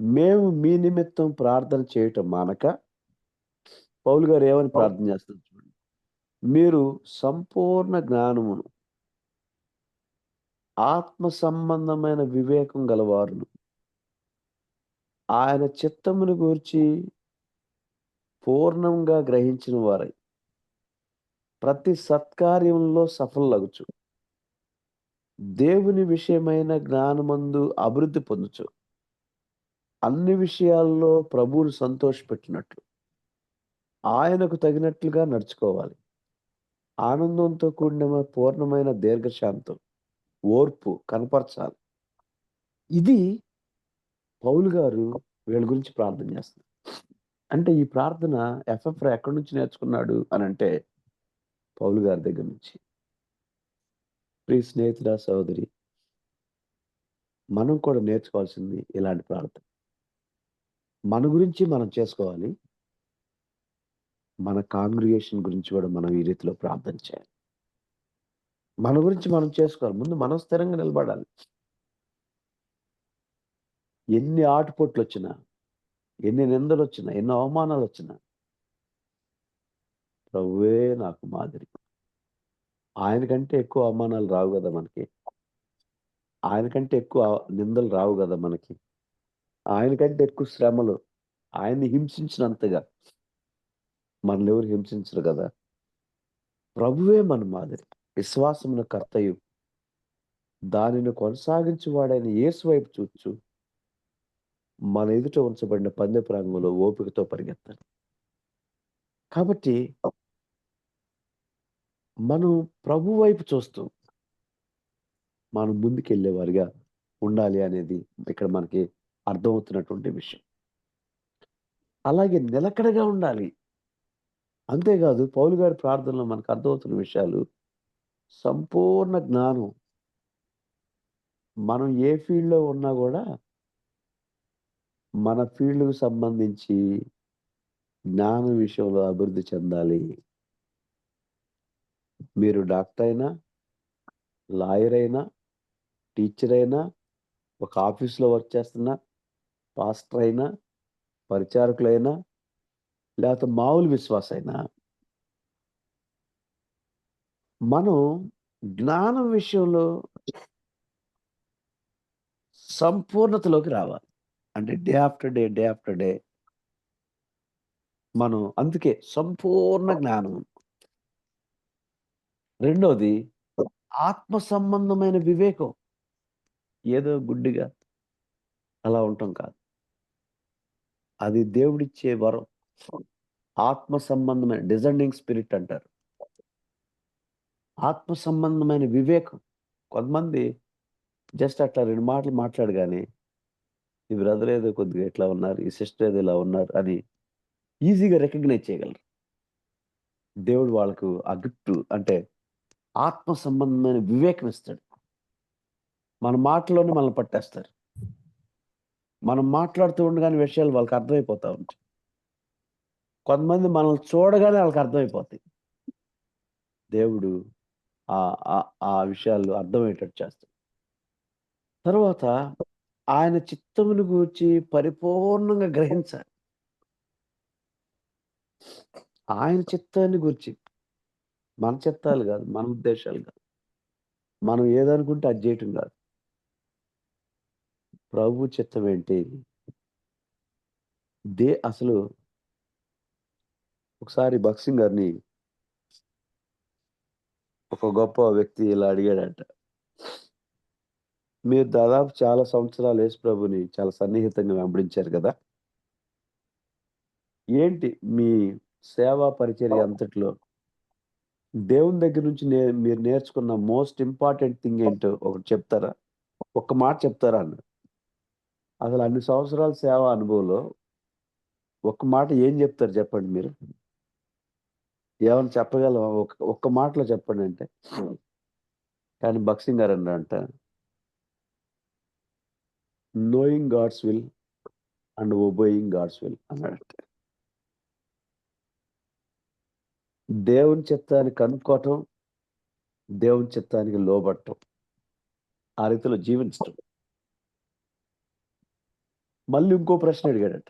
B: మేము మీ నిమిత్తం ప్రార్థన చేయటం మానక పౌలు గారు ఏమని ప్రార్థన చేస్తారు చూడండి. మీరు సంపూర్ణ జ్ఞానమును ఆత్మ సంబంధమైన వివేకం గలవారును ఆయన చిత్తమును గూర్చి పూర్ణంగా గ్రహించిన వారై ప్రతి సత్కార్యంలో సఫలగుచు దేవుని విషయమైన జ్ఞానమందు అభివృద్ధి పొందుచు అన్ని విషయాల్లో ప్రభువును సంతోషపెట్టినట్లు ఆయనకు తగినట్లుగా నడుచుకోవాలి. ఆనందంతో కూడిన పూర్ణమైన దీర్ఘశాంతం, ఓర్పు కనపరచాలి. ఇది పౌలు గారు వీళ్ళ గురించి ప్రార్థన చేస్తారు. అంటే ఈ ప్రార్థన ఎఫెఫ్రా ఎక్కడి నుంచి నేర్చుకున్నాడు అనంటే పౌలు గారి దగ్గర నుంచి. ప్రియ స్నేహితుడా, సహోదరి, మనం కూడా నేర్చుకోవాల్సింది ఇలాంటి ప్రార్థన. మన గురించి మనం చేసుకోవాలి. మన కాంగ్రిగేషన్ గురించి కూడా మనం ఈ రీతిలో ప్రార్థన చేయాలి. మన గురించి మనం చేసుకోవాలి. ముందు మనం స్థిరంగా నిలబడాలి. ఎన్ని ఆటుపోట్లొచ్చినా, ఎన్ని నిందలొచ్చినా, ఎన్ని అవమానాలొచ్చినా ప్రభువే నాకు మాదిరి. ఆయన కంటే ఎక్కువ అవమానాలు రావు గదా మనకి. ఆయన కంటే ఎక్కువ నిందలు రావు గదా మనకి. ఆయన కంటే ఎక్కువ శ్రమలు, ఆయన్ని హింసించినంతగా మనల్నెవరు హింసించరు గదా! ప్రభువే మన మాదిరి. విశ్వాసమున కర్తయు, దానిని కొనసాగించువాడైన యేసు వైపు చూచుచు, మన ఎదుట ఉంచబడిన పందెపు రంగంలో ఓపికతో పరిగెత్తాలి. కాబట్టి మనం ప్రభు వైపు చూస్తూ మనం ముందుకెళ్ళేవారిగా ఉండాలి అనేది ఇక్కడ మనకి అర్థమవుతున్నటువంటి విషయం. అలాగే నిలకడగా ఉండాలి. అంతేకాదు పౌలు గారి ప్రార్థనలో మనకు అర్థమవుతున్న విషయాలు సంపూర్ణ జ్ఞానం. మనం ఏ ఫీల్డ్‌లో ఉన్నా గూడా మన ఫీల్డ్‌కి సంబంధించి జ్ఞానం విషయంలో అభివృద్ధి చెందాలి. మీరు డాక్టర్ అయినా, లాయర్ అయినా, టీచర్ అయినా, ఒక ఆఫీస్‌లో వర్క్ చేస్తున్నా, పాస్టర్ అయినా, పరిచారకులైనా, లేకపోతే మామూలు విశ్వాసైనా, మనం జ్ఞానం విషయంలో సంపూర్ణతలోకి రావాలి. అంటే day after day, day after day మనం అందుకే సంపూర్ణ జ్ఞానం. రెండోది ఆత్మ సంబంధమైన వివేకం. ఏదో గుడ్డిగా అలా ఉండటం కాదు. అది దేవుడిచ్చే వరం. ఆత్మ సంబంధమైన డిజర్నింగ్ స్పిరిట్ అంటారు. ఆత్మ సంబంధమైన వివేకం. కొంతమంది జస్ట్ అట్లా 2 మాటలు మాట్లాడగానే, ఈ బ్రదర్ ఏదో కొద్దిగా ఇట్లా ఉన్నారు, ఈ సిస్టర్ ఏదో ఇలా ఉన్నారు అని ఈజీగా రికగ్నైజ్ చేయగలరు. దేవుడు వాళ్ళకు ఆ గిఫ్ట్ అంటే ఆత్మ సంబంధమైన వివేకం ఇస్తాడు. మన మాటల్లోనే మనల్ని పట్టేస్తారు. మనం మాట్లాడుతూ ఉండగానే విషయాలు వాళ్ళకి అర్థమైపోతా ఉంటాయి. కొంతమంది మనల్ని చూడగానే వాళ్ళకి అర్థమైపోతాయి. దేవుడు ఆ విషయాలు అర్థమయ్యేటట్టు చేస్తాడు. తరువాత ఆయన చిత్తమును గూర్చి పరిపూర్ణంగా గ్రహించాలి. ఆయన చిత్తాన్ని గూర్చి. మన చిత్తాలు గాదు, మన ఉద్దేశాలు గాదు. మనం ఏదనుకుంటే అది జేయటం గాదు. ప్రభు చిత్తం ఏంటి? అసలు ఒకసారి భగత్ సింగ్ గారిని ఒక గొప్ప వ్యక్తి ఇలా అడిగాడంట. మీరు దాదాపు చాలా సంవత్సరాలు యేసు ప్రభుని చాలా సన్నిహితంగా వెంబడించారు గదా! ఏంటి మీ సేవా పరిచర్య అంతట్లో దేవుని దగ్గర నుంచి మీరు నేర్చుకున్న మోస్ట్ ఇంపార్టెంట్ థింగ్ ఏంటో ఒకటి చెప్తారా? ఒక్క మాట చెప్తారా అన్నాడు. అసలు అన్ని సంవత్సరాల సేవా అనుభవంలో ఒక్క మాట ఏం జెప్తారు చెప్పండి మీరు? ఏమన్నా చెప్పగలవా? ఒక్క మాటలో చెప్పండంటే, కానీ భగత్ సింగ్ గారు అన్నారంట, "knowing God's will and obeying God's will" అన్నాడంట. దేవుని చిత్తాన్ని కనుక్కోవటం, దేవుని చిత్తానికి లోబడటం. ఆ రీతిలో జీవించటం. మళ్ళీ ఇంకో ప్రశ్న అడిగాడట.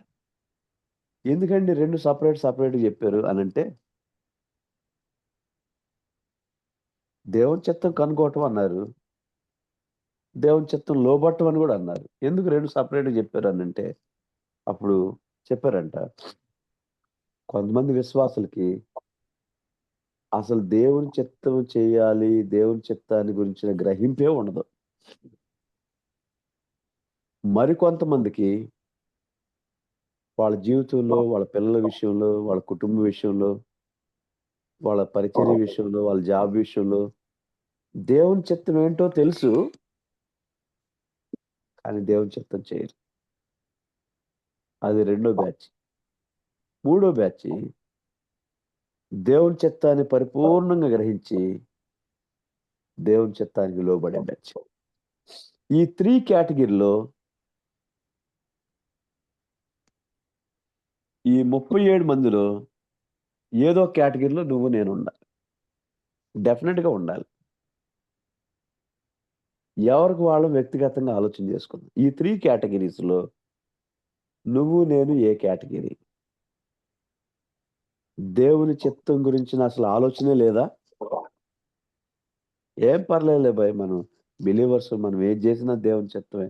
B: ఎందుకండి 2 సెపరేట్‌గా జెప్పారు అనంటే, దేవుని చిత్తం కనుక్కోవటం అన్నారు. దేవుని చిత్తం లోబడటం అని గూడా అన్నారు. ఎందుకు 2 సెపరేట్‌గా జెప్పారు అనంటే, అప్పుడు చెప్పారంట, కొంతమంది విశ్వాసులకి అసలు దేవుని చిత్తం చేయాలి, దేవుని చిత్తాన్ని గురించిన గ్రహింపే ఉండదు. మరికొంతమందికి వాళ్ళ జీవితంలో, వాళ్ళ పిల్లల విషయంలో, వాళ్ళ కుటుంబ విషయంలో, వాళ్ళ పరిచర్య విషయంలో, వాళ్ళ జాబ్ విషయంలో దేవుని చిత్తం ఏంటో తెలుసు. కానీ దేవుని చిత్తం చేయరు. అది రెండో బ్యాచ్. మూడో బ్యాచ్ దేవుని చిత్తాన్ని పరిపూర్ణంగా గ్రహించి దేవుని చిత్తానికి లోబడే బ్యాచ్. ఈ 3 కేటగిరీలో ఈ 37 మందిలో ఏదో కేటగిరీలో నువ్వు నేను ఉండాలి. డెఫినెట్‌గా ఉండాలి. ఎవరికి వాళ్ళు వ్యక్తిగతంగా ఆలోచన చేసుకుందాం. ఈ 3 కేటగిరీస్‌లో నువ్వు నేను ఏ కేటగిరీ? దేవుని చిత్తం గురించిన అసలు ఆలోచనే లేదా? ఏం పర్లేదులే భయ్, మనం బిలీవర్స్, మనం ఏది చేసినా దేవుని చిత్తమే.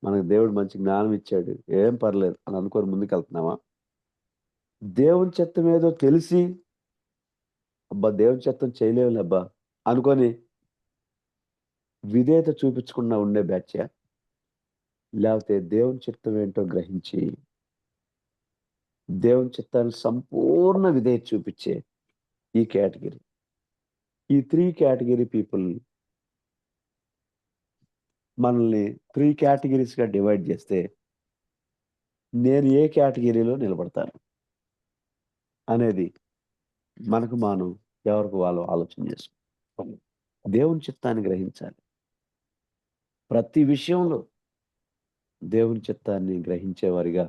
B: మనకు దేవుడు మంచి జ్ఞానం ఇచ్చాడు. ఏం పర్లేదు అని అనుకోని ముందుకెళ్తున్నామా? దేవుని చిత్తం ఏదో తెలిసి, అబ్బా! దేవుని చిత్తం చేయలేములే అబ్బా! అనుకోని విధేయత చూపించకుండా ఉండే బ్యాచా? లేకపోతే దేవుని చిత్తం ఏంటో గ్రహించి, దేవుని చిత్తానికి సంపూర్ణ విధేయత చూపించే ఈ కేటగిరీ. ఈ 3 కేటగిరీ పీపుల్ మనల్ని 3 కేటగిరీస్‌గా డివైడ్ చేస్తే, నేను ఏ కేటగిరీలో నిలబడతాను అనేది మనకు మనం ఎవరికి వాళ్ళు ఆలోచన చేసుకోవాలి. దేవుని చిత్తాన్ని గ్రహించాలి. ప్రతి విషయంలో దేవుని చిత్తాన్ని గ్రహించేవారిగా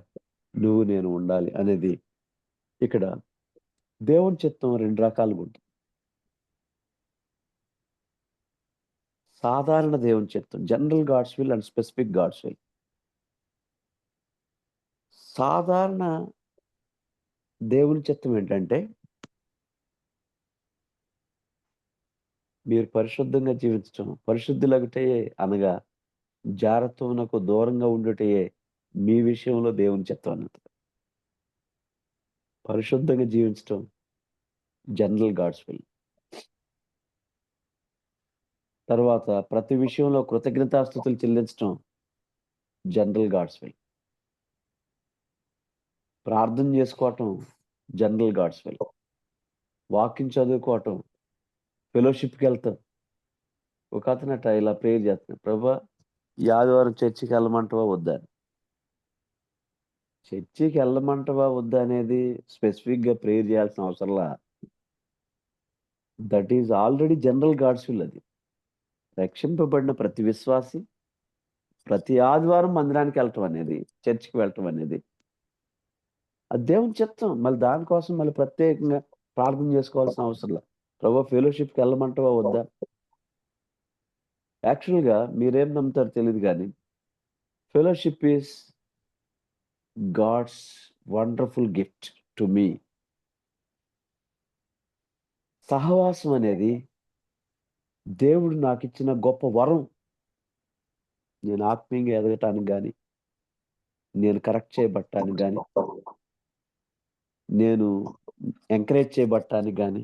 B: నువ్వు నేను ఉండాలి అనేది ఇక్కడ దేవుని చిత్తం 2 రకాలుగా ఉంటుంది. సాధారణ దేవుని చిత్తం, general God's will and specific God's will. సాధారణ దేవుని చిత్తం ఏంటంటే, మీరు పరిశుద్ధంగా జీవించటం, పరిశుద్ధులగుటయే అనగా జారత్వమునకు దూరంగా ఉండుటయే మీ విషయంలో దేవుని చిత్తం అన్నది. పరిశుద్ధంగా జీవించటం జనరల్ గాడ్స్ విల్. తర్వాత ప్రతి విషయంలో కృతజ్ఞతాస్తుతులు చెల్లించటం జనరల్ గాడ్స్ విల్. ప్రార్థన చేసుకోవటం జనరల్ గాడ్స్ విల్. వాక్యం చదువుకోవటం, ఫెలోషిప్‌కి వెళ్తాం. ఒక అతనట ఇలా ప్రేయర్ చేస్తున్నాడు. ప్రభువా, ఈ ఆదివారం చర్చికి వెళ్ళమంటావా వద్దా అని. చర్చికి వెళ్ళమంటావా వద్దా అనేది స్పెసిఫిక్‌గా ప్రేయర్ చేయాల్సిన అవసరంలా. That is already general God's will అది. రక్షింపబడిన ప్రతి విశ్వాసి ప్రతి ఆదివారం మందిరానికి వెళ్ళటం అనేది, చర్చికి వెళ్ళటం అనేది అది దేవుని చిత్తం. మళ్ళీ దానికోసం మళ్ళీ ప్రత్యేకంగా ప్రార్థన చేసుకోవాల్సిన అవసరంలా. ప్రభువా, ఫెలోషిప్‌కి వెళ్ళమంటావా వద్దా? యాక్చువల్‌గా మీరేం నమ్ముతారో తెలీదు గానీ, fellowship is God's wonderful gift to me. సహవాసం అనేది దేవుడు నాకిచ్చిన గొప్ప వరం. నేను ఆత్మీయంగా ఎదగటానికి గాని, నేను కరెక్ట్ చేయబడటానికి గాని, నేను ఎంకరేజ్ చేయబడటానికి గాని,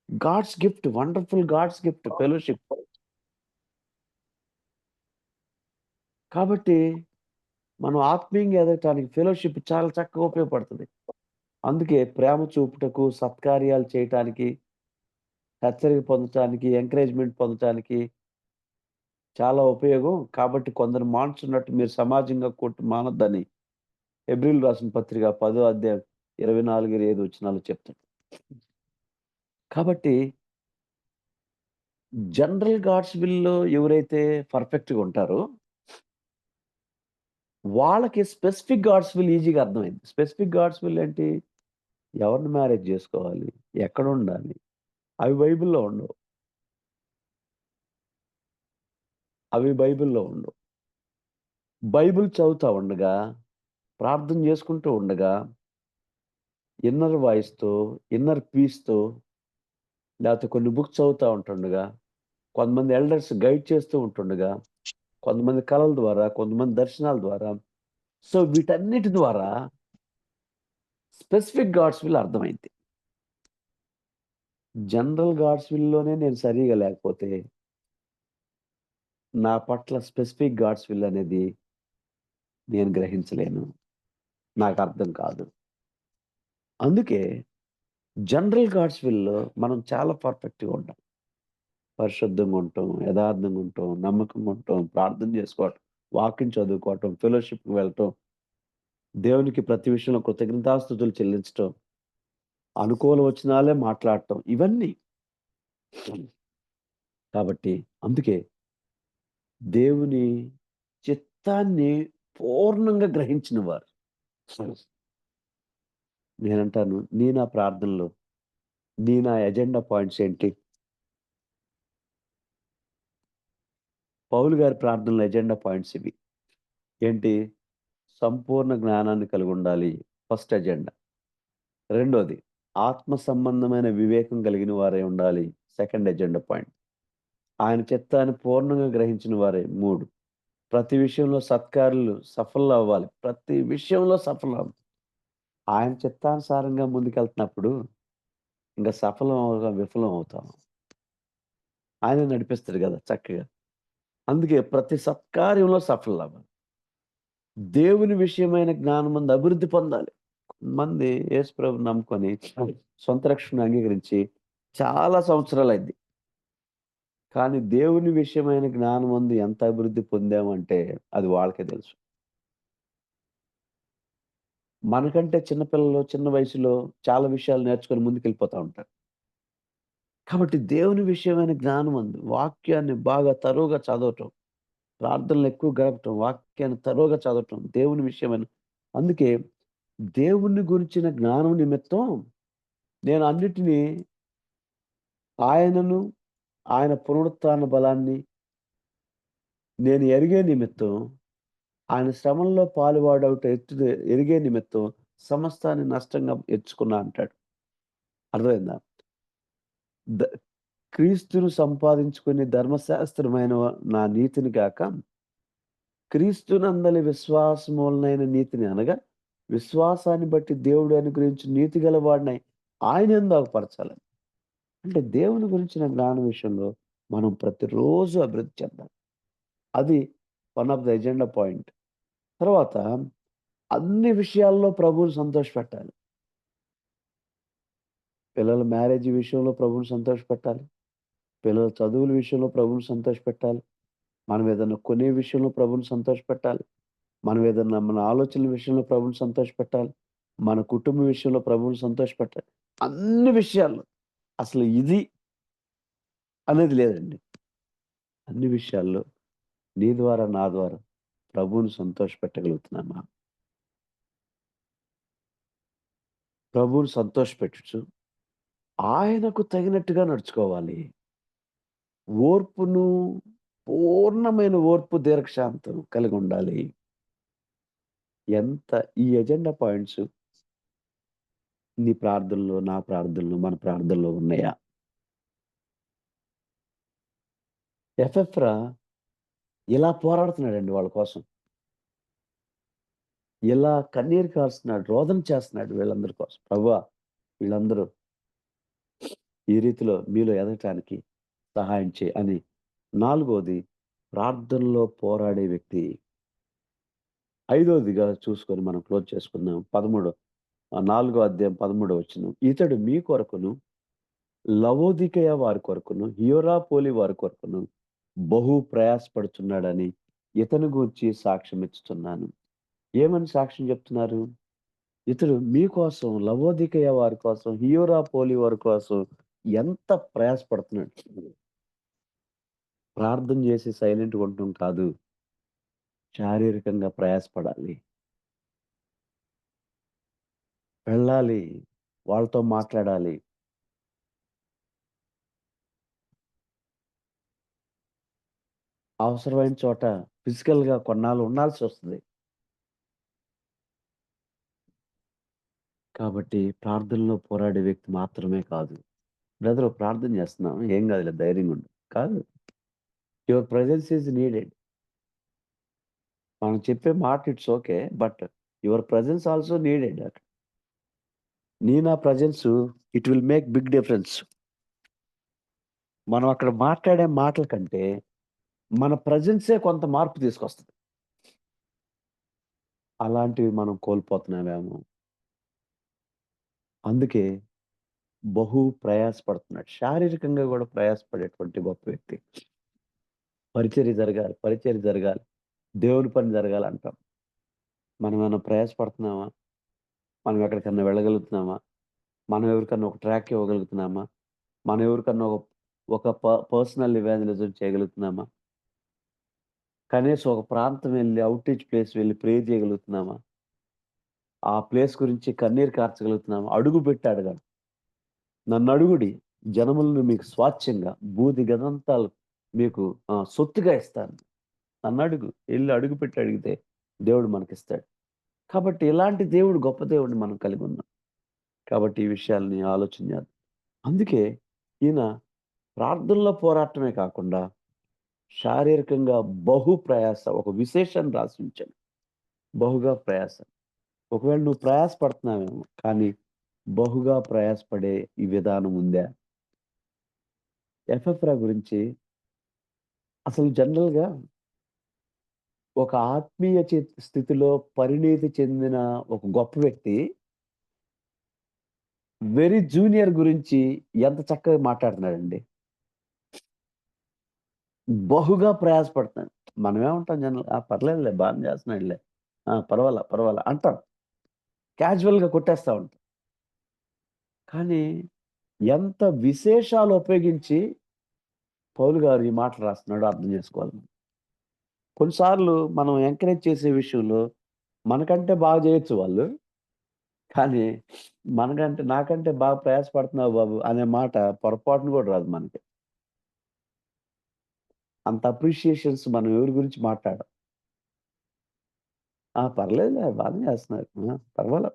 B: God's gift, wonderful God's gift fellowship. కాబట్టి మనం ఆత్మీయంగా ఎదగటానికి ఫెలోషిప్ చాలా చక్కగా ఉపయోగపడుతది. అందుకే ప్రేమ చూపుటకు, సత్కార్యాలు చేయటానికి, హెచ్చరిక పొందటానికి, ఎంకరేజ్‌మెంట్ పొందటానికి చాలా ఉపయోగం. కాబట్టి కొందరు మానుచున్నట్టు మీరు సమాజంగా కూడి మానొద్దని హెబ్రీయులు రాసిన పత్రిక 10వ అధ్యాయం 24, 25 వచనాల్లో చెప్తాడు. కాబట్టి జనరల్ గాడ్స్ విల్‌లో ఎవరైతే పర్ఫెక్ట్‌గా ఉంటారో, వాళ్ళకి స్పెసిఫిక్ గాడ్స్ విల్ ఈజీగా అర్థమైంది. స్పెసిఫిక్ గాడ్స్ విల్ ఏంటి? ఎవరిని మ్యారేజ్ చేసుకోవాలి? ఎక్కడుండాలి? అవి బైబిల్‌లో ఉండవు. అవి బైబిల్‌లో ఉండవు. బైబిల్ చదువుతా ఉండగా, ప్రార్థన చేసుకుంటూ ఉండగా, ఇన్నర్ వాయిస్‌తో, ఇన్నర్ పీస్‌తో లేకపోతే కొన్ని బుక్స్ చదువుతా ఉంటుండగా, కొంతమంది ఎల్డర్స్ గైడ్ చేస్తూ ఉంటుండగా, కొంతమంది కలల ద్వారా, కొంతమంది దర్శనాల ద్వారా, సో వీటన్నిటి ద్వారా స్పెసిఫిక్ గాడ్స్ విల్ అర్థమైంది. జనరల్ గాడ్స్ విల్‌లోనే నేను సరిగ్గా లేకపోతే, నా పట్ల స్పెసిఫిక్ గాడ్స్ విల్ అనేది నేను గ్రహించలేను. నాకు అర్థం కాదు. అందుకే జనరల్ గాడ్స్ విల్‌లో మనం చాలా పర్ఫెక్ట్‌గా ఉంటాం. పరిశుద్ధంగా ఉంటాం, యథార్థంగా ఉంటాం, నమ్మకంగా ఉంటాం, ప్రార్థన చేసుకోవటం, వాక్యం చదువుకోవటం, ఫెలోషిప్‌కి వెళ్ళటం, దేవునికి ప్రతి విషయంలో కృతజ్ఞతాస్తుతులు చెల్లించటం, అనుకూల వచనాలే మాట్లాడటం ఇవన్నీ. కాబట్టి అందుకే దేవుని చిత్తాన్ని పూర్ణంగా గ్రహించిన వారు. నేనంటాను, నా ప్రార్థనలో నా ఎజెండా పాయింట్స్ ఏంటి? పౌలు గారి ప్రార్థనలో ఎజెండా పాయింట్స్ ఇవి. ఏంటి? సంపూర్ణ జ్ఞానాన్ని కలిగుండాలి. First agenda. రెండోది, ఆత్మ సంబంధమైన వివేకం కలిగిన వారై ఉండాలి. Second agenda point. ఆయన చిత్తాన్ని పూర్ణంగా గ్రహించిన వారే 3. ప్రతి విషయంలో సత్కార్యులు సఫలమవ్వాలి. ప్రతి విషయంలో సఫలం. ఆయన చిత్తానుసారంగా ముందుకెళ్తున్నప్పుడు ఇంక విఫలం అవుతాం. ఆయనే నడిపిస్తాడు గదా చక్కగా. అందుకే ప్రతి సత్కార్యంలో సఫలమవ్వాలి. దేవుని విషయమైన జ్ఞానమందు అభివృద్ధి పొందాలి. కొంతమంది యేసు ప్రభువుని నమ్ముకొని సొంత రక్షణను అంగీకరించి చాలా సంవత్సరాలైంది. కానీ దేవుని విషయమైన జ్ఞానమందు ఎంత అభివృద్ధి పొందామంటే అది వాళ్ళకే తెలుసు. మనకంటే చిన్న పిల్లలు చిన్న వయసులో చాలా విషయాలు నేర్చుకొని ముందుకెళ్ళిపోతా ఉంటారు. కాబట్టి దేవుని విషయమైన జ్ఞానమందు వాక్యాన్ని బాగా తరోగా చదవటం, ప్రార్థనలు ఎక్కువ గడపటం, వాక్యాన్ని తరోగా చదవటం, దేవుని విషయమైన అందుకే దేవుని గురించిన జ్ఞానం నిమిత్తం నేను అన్నిటిని ఆయనను, ఆయన పునరుత్థాన బలాన్ని నేను ఎరిగే నిమిత్తం, ఆయన శ్రమల్లో పాలువాడవుట ఎరిగే నిమిత్తం సమస్తాన్ని నష్టంగా ఎంచుకున్నా అంటాడు. అర్థమైందా? ద క్రీస్తును సంపాదించుకుని ధర్మశాస్త్రమైన నా నీతిని గాక, క్రీస్తునందలి విశ్వాసమూలనైన నీతిని అనగా, విశ్వాసాన్ని బట్టి దేవుడు అనుగ్రహించిన నీతి గలవాడినై ఆయనయందు అగపరచాలని. అంటే దేవుని గురించిన జ్ఞానం విషయంలో మనం ప్రతిరోజు అభివృద్ధి చెందాలి. అది one of the agenda point. తర్వాత అన్ని విషయాల్లో ప్రభువుని సంతోషపెట్టాలి. పిల్లల మ్యారేజ్ విషయంలో ప్రభువుని సంతోషపెట్టాలి. పిల్లల చదువుల విషయంలో ప్రభువుని సంతోషపెట్టాలి. మనం ఏదన్నా కొనే విషయంలో ప్రభువుని సంతోషపెట్టాలి. మనం ఏదన్నా మన ఆలోచనల విషయంలో ప్రభువుని సంతోషపెట్టాలి. మన కుటుంబ విషయంలో ప్రభువుని సంతోషపెట్టాలి. అన్ని విషయాల్లో. అసలు ఇది అనేది లేదండి. అన్ని విషయాల్లో నీ ద్వారా, నా ద్వారా ప్రభువుని సంతోషపెట్టగలుగుతున్నామా? ప్రభువుని సంతోషపెట్టుచు ఆయనకు తగినట్టుగా నడుచుకోవాలి. ఓర్పును, పూర్ణమైన ఓర్పు, దీర్ఘశాంతం కలిగుండాలి. ఎంత ఈ ఎజెండా పాయింట్స్ నీ ప్రార్థనలో, నా ప్రార్థనలో, మన ప్రార్థనలో ఉన్నాయా? ఎఫెఫ్రా ఇలా పోరాడుతున్నాడండి వాళ్ళ కోసం. ఇలా కన్నీరు కారుస్తున్నాడు, రోదన చేస్తున్నాడు వీళ్ళందరి కోసం. ప్రభువా! వీళ్ళందరూ ఈ రీతిలో మీలో ఎదగటానికి సహాయం చేయి అని. నాలుగోది, ప్రార్థనలో పోరాడే వ్యక్తి. ఐదోదిగా చూసుకొని మనం క్లోజ్ చేసుకుందాం. 4 అధ్యాయం 13 వచనం. ఇతడు మీ కొరకును, లవోదికయ వారి కొరకును, హియెరాపోలి వారి కొరకును బహు ప్రయాసపడుచున్నాడని ఇతని గూర్చి సాక్ష్యం ఇచ్చుచున్నాను. ఏమని సాక్ష్యం చెప్తున్నారు? ఇతడు మీకోసం, లవోదికయ వారి కోసం, హియెరాపోలి వారి కోసం ఎంత ప్రయాసపడుతున్నాడు. ప్రార్థన చేసి సైలెంట్‌గా ఉండటం కాదు. శారీరకంగా ప్రయాసపడాలి. వెళ్ళాలి. వాళ్ళతో మాట్లాడాలి. అవసరమైన చోట ఫిజికల్‌గా కొన్నాళ్ళు ఉండాల్సొస్తది. కాబట్టి ప్రార్థనలో పోరాడే వ్యక్తి మాత్రమే కాదు. బ్రదరు ప్రార్థన చేస్తున్నాం. ఏం కాదులే ధైర్యంగుండు. కాదు. Your presence is needed. మనం చెప్పే మాట it's okay. But your presence also needed అక్కడ. నా presence it will make big difference. మనం అక్కడ మాట్లాడే మాటల కంటే మన ప్రెజెన్సే కొంత మార్పు తీసుకొస్తది. అలాంటివి మనం కోల్పోతున్నామేమో. అందుకే బహు ప్రయాసపడుతున్నాడు. శారీరకంగా గూడా ప్రయాసపడేటువంటి గొప్ప వ్యక్తి. పరిచర్య జరగాలి, పరిచర్య జరగాలి. దేవుని పని జరగాలంటాం. మనమేమన్నా ప్రయాసపడుతున్నామా? మనం ఎక్కడికన్నా వెళ్ళగలుగుతున్నామా? మనం ఎవరికన్నా ఒక ట్రాక్ ఇవ్వగలుగుతున్నామా? మనం ఎవరికన్నా ఒక పర్సనల్ ఇవాంజలిజం చేయగలుగుతున్నామా? కనీసం ఒక ప్రాంతం వెళ్లి ఔట్‌రీచ్ ప్లేస్ వెళ్లి ప్రేయర్ చేయగలుగుతున్నామా? ఆ ప్లేస్ గురించి కన్నీరు కార్చగలుగుతున్నామా? అడుగుపెట్టి అడగాలి. నన్నడుగుడి జనములను మీకు స్వాస్థ్యంగా భూది గదంతాలు మీకు సొత్తుగా ఇస్తాను. నన్నడుగు. ఎళ్లి అడుగుపెట్టి అడిగితే దేవుడు మనకిస్తాడు. కాబట్టి ఇలాంటి దేవుడు గొప్ప దేవుడిని మనం కలిగున్నాం. కాబట్టి ఈ విషయాల్ని ఆలోచన చేద్దాం. అందుకే ఈయన ప్రార్థనలో పోరాటమే కాకుండా శారీరకంగా బహు ప్రయాస ఒక విశేషాన్ని రాసి ఉంచాడు. బహుగా ప్రయాస. ఒకవేళ నువ్వు ప్రయాస పడుతున్నావేమో, కానీ బహుగా ప్రయాసపడే ఈ విధానం ఉందా? ఎపఫ్రా గురించి అసలు జనరల్‌గా ఒక ఆత్మీయ స్థితిలో పరిణితి చెందిన ఒక గొప్ప వ్యక్తి వెరీ జూనియర్ గురించి ఎంత చక్కగా మాట్లాడుతున్నాడండి. బహుగా ప్రయాసపడుతున్నాడు. మనమేమంటాం ఆ! పర్లేదులే బానే చేస్తున్నాడులే. ఆ! పర్వాలా అంటాం. క్యాజువల్‌గా కొట్టేస్తా ఉంటాం. కానీ ఎంత విశేషాలు ఉపయోగించి పౌలు గారు ఈ మాటలు రాస్తున్నాడో అర్థం చేసుకోవాలి మనం. కొన్నిసార్లు మనం ఎంకరేజ్ చేసే విషయంలో మనకంటే బాగా చేయొచ్చు వాళ్ళు. కానీ నాకంటే బాగా ప్రయాసపడుతున్నావు బాబు అనే మాట పొరపాటున కూడా రాదు మనకి. అంత అప్రిషియేషన్స్ మనం ఎవరి గురించి మాట్లాడం. ఆ! పర్లేదులే బానే చేస్తున్నారు. పర్వాలా.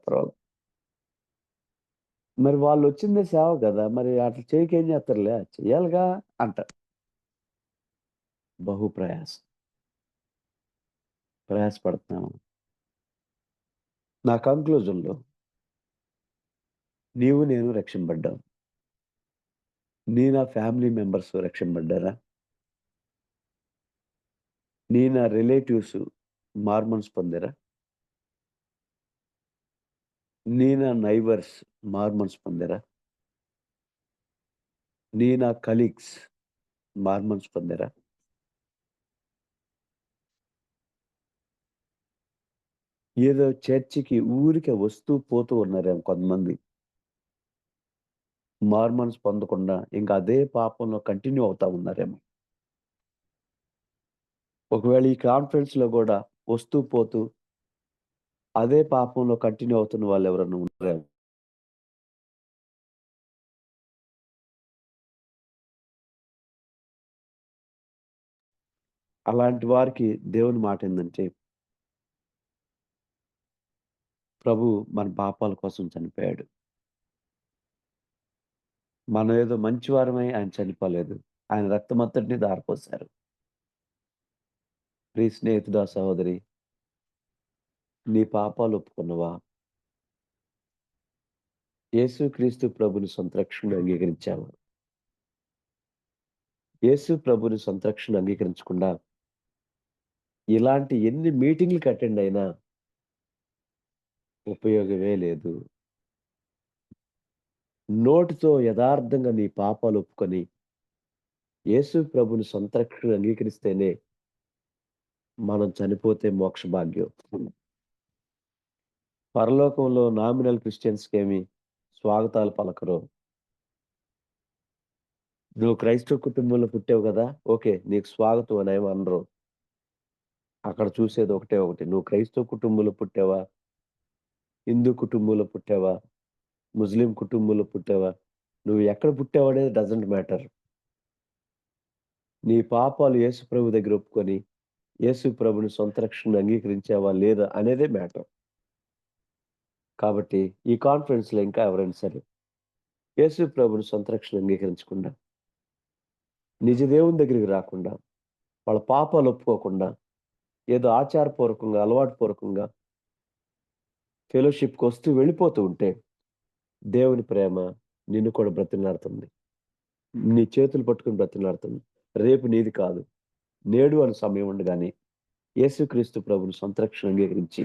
B: మరి వాళ్ళొచ్చిందే సేవ గదా! మరి అట్లా చేయక ఏం చేస్తారులే చెయ్యాలిగా అంటారు. బహు ప్రయాసపడుతున్నాము. నా కంక్లూజన్‌లో నీవు నేను రక్షింపబడ్డాం. నా ఫ్యామిలీ మెంబర్స్ రక్షింపబడ్డారా? నా రిలేటివ్స్ మారుమనసు పొందారా? నా నైబర్స్ మారుమనసు పొందారా? నా కలీగ్స్ మారుమనసు పొందారా? ఏదో చర్చికి ఊరికే వస్తూ పోతూ ఉన్నారేమో కొంతమంది. మారుమనసు పొందకుండా ఇంకా అదే పాపంలో కంటిన్యూ అవుతా ఉన్నారేమో. ఒకవేళ ఈ కాన్ఫరెన్స్‌లో గూడా వస్తూ పోతూ అదే పాపంలో కంటిన్యూ అవుతున్న వాళ్ళెవరన్నా ఉన్నారేమో. అలాంటి వారికి దేవుని మాటేందంటే, ప్రభు మన పాపాల కోసం చనిపోయాడు. మనం ఏదో మంచివారమై ఆయన చనిపోలేదు. ఆయన రక్తమంతటిని ధారపోశారు. ప్రియ స్నేహితుడా, సహోదరి, నీ పాపాలు ఒప్పుకున్నవా? యేసుక్రీస్తు ప్రభుని సొంత రక్షణగా అంగీకరించావా? యేసు ప్రభుని సొంత రక్షణగా అంగీకరించకుండా ఇలాంటి ఎన్ని మీటింగ్‌లకి అటెండ్ అయినా ఉపయోగమే లేదు. నోటితో యథార్థంగా నీ పాపాలు ఒప్పుకొని యేసు ప్రభుని సొంత రక్షణగా అంగీకరిస్తేనే మనం చనిపోతే మోక్ష భాగ్యం. పరలోకంలో నామినల్ క్రిస్టియన్స్‌కేమి స్వాగతాలు పలకరు. నువ్వు క్రైస్తవ కుటుంబంలో పుట్టావు గదా! ఓకే. నీకు స్వాగతం అనేమి అనరు. అక్కడ చూసేది ఒకటే ఒకటి. నువ్వు క్రైస్తవ కుటుంబంలో పుట్టావా? హిందూ కుటుంబంలో పుట్టావా? ముస్లిం కుటుంబంలో పుట్టావా? నువ్వు ఎక్కడ పుట్టావనేది డజంట్ మ్యాటర్. నీ పాపాలు యేసు ప్రభు దగ్గర ఒప్పుకొని, యేసు ప్రభుని సొంత రక్షణగా అంగీకరించావా లేదా అనేదే మ్యాటర్. కాబట్టి ఈ కాన్ఫరెన్స్‌లో ఇంకా ఎవరైనా సరే యేసు ప్రభుని సొంత రక్షణ అంగీకరించకుండా, నిజ దేవుని దగ్గరికి రాకుండా, వాళ్ళ పాపాలు ఒప్పుకోకుండా, ఏదో ఆచారపూర్వకంగా, అలవాటు పూర్వకంగా ఫెలోషిప్‌కొస్తూ వెళ్ళిపోతూ ఉంటే, దేవుని ప్రేమ నిన్ను కూడా బ్రతిమలాడుతుంది. నీ చేతులు పట్టుకొని బ్రతిమలాడుతుంది. రేపు నీది కాదు. నేడు అని సమయం ఉండగానే యేసుక్రీస్తు ప్రభుని సొంత రక్షణ అంగీకరించి,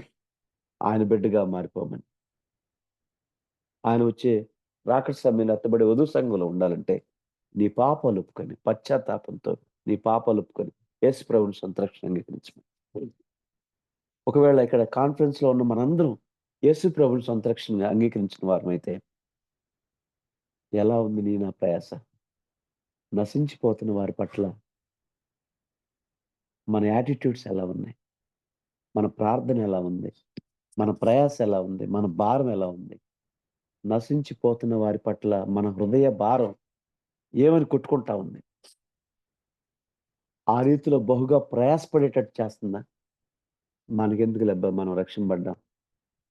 B: ఆయన బిడ్డగా మారిపోమని. ఆయన వచ్చే రాకడ సమయంలో ఎత్తబడే వధువు సంఘంలో ఉండాలంటే, నీ పాపాలు ఒప్పుకొని, పశ్చాత్తాపంతో నీ పాపాలు ఒప్పుకొని, యేసు ప్రభుని సొంత రక్షణ అంగీకరించమని. ఒకవేళ ఇక్కడ కాన్ఫరెన్స్‌లో ఉన్న మనందరం యేసు ప్రభువుని సొంత రక్షణగా అంగీకరించిన వారమైతే, ఎలా ఉంది నా ప్రయాస? నశించిపోతున్న వారి పట్ల మన యాటిట్యూడ్స్ ఎలా ఉన్నాయి? మన ప్రార్థన ఎలా ఉంది? మన ప్రయాస ఎలా ఉంది? మన భారం ఎలా ఉంది? నశించిపోతున్న వారి పట్ల మన హృదయ భారం ఏమని కొట్టుకుంటా ఉంది? ఆ రీతిలో బహుగా ప్రయాసపడేటట్టు చేస్తుందా? మనకెందుకులెబ్బా మనం రక్షింపబడ్డాం.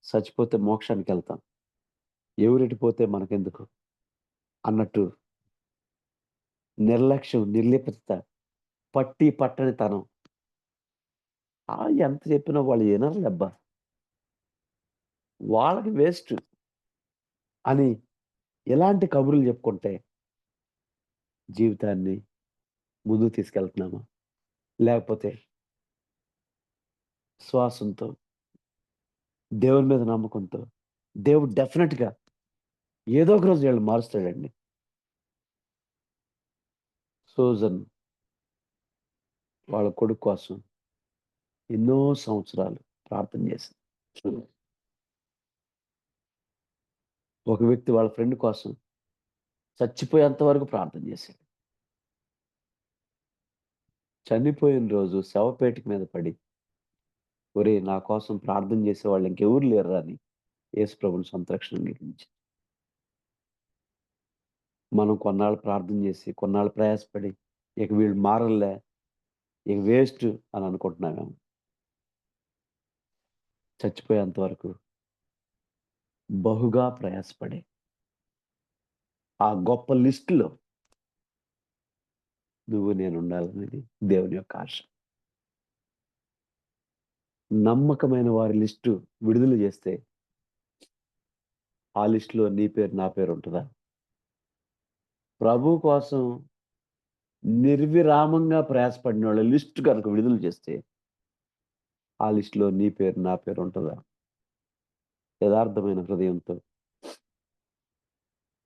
B: చచ్చిపోతే మోక్షానికెళ్తాం. ఎవరెటు మనకెందుకు అన్నట్టు నిర్లక్ష్యం, నిర్లిప్తత, పట్టనితనం. ఎంత చెప్పినా వాళ్ళు ఇనరులెబ్బా. వాళ్ళకి వేస్ట్ అని ఇలాంటి కబుర్లు చెప్పుకుంటే జీవితాన్ని ముందుకు తీసుకెళ్తున్నామా? లేకపోతే విశ్వాసంతో, దేవుని మీద నమ్మకంతో, దేవుడు డెఫినిట్‌గా ఏదో ఒక రోజు వీళ్ళని మారుస్తాడండి. సూజన్ వాళ్ళ కొడుకు కోసం ఎన్నో సంవత్సరాలు ప్రార్థన చేసింది. ఒక వ్యక్తి వాళ్ళ ఫ్రెండ్ కోసం చచ్చిపోయేంత వరకు ప్రార్థన చేశాడు. చనిపోయిన రోజు శవపేటిక మీద పడి, ఒరేయ్! నా కోసం ప్రార్థన చేసేవాళ్ళు ఇంకెవరు లేరురా అని యేసు ప్రభువుని సొంత రక్షణగా అంగీకరించాడు. మనం కొన్నాళ్ళు ప్రార్థన చేసి, కొన్నాళ్ళు ప్రయాసపడి, ఇక వీళ్ళు మారరులే, ఇక వేస్ట్ అని అనుకుంటున్నామేమో. చచ్చిపోయేంత వరకు బహుగా ప్రయాసపడి, ఆ గొప్ప లిస్ట్‌లో నువ్వు నేను ఉండాలనేది దేవుని యొక్క ఆశ. నమ్మకమైన వారి లిస్టు విడుదల చేస్తే, ఆ లిస్ట్‌లో నీ పేరు, నా పేరు ఉంటదా? ప్రభువు కోసం నిర్విరామంగా ప్రయాసపడినోళ్ళ లిస్ట్ గనుక విడుదల చేస్తే, ఆ లిస్ట్‌లో నీ పేరు, నా పేరు ఉంటదా? యథార్థమైన హృదయంతో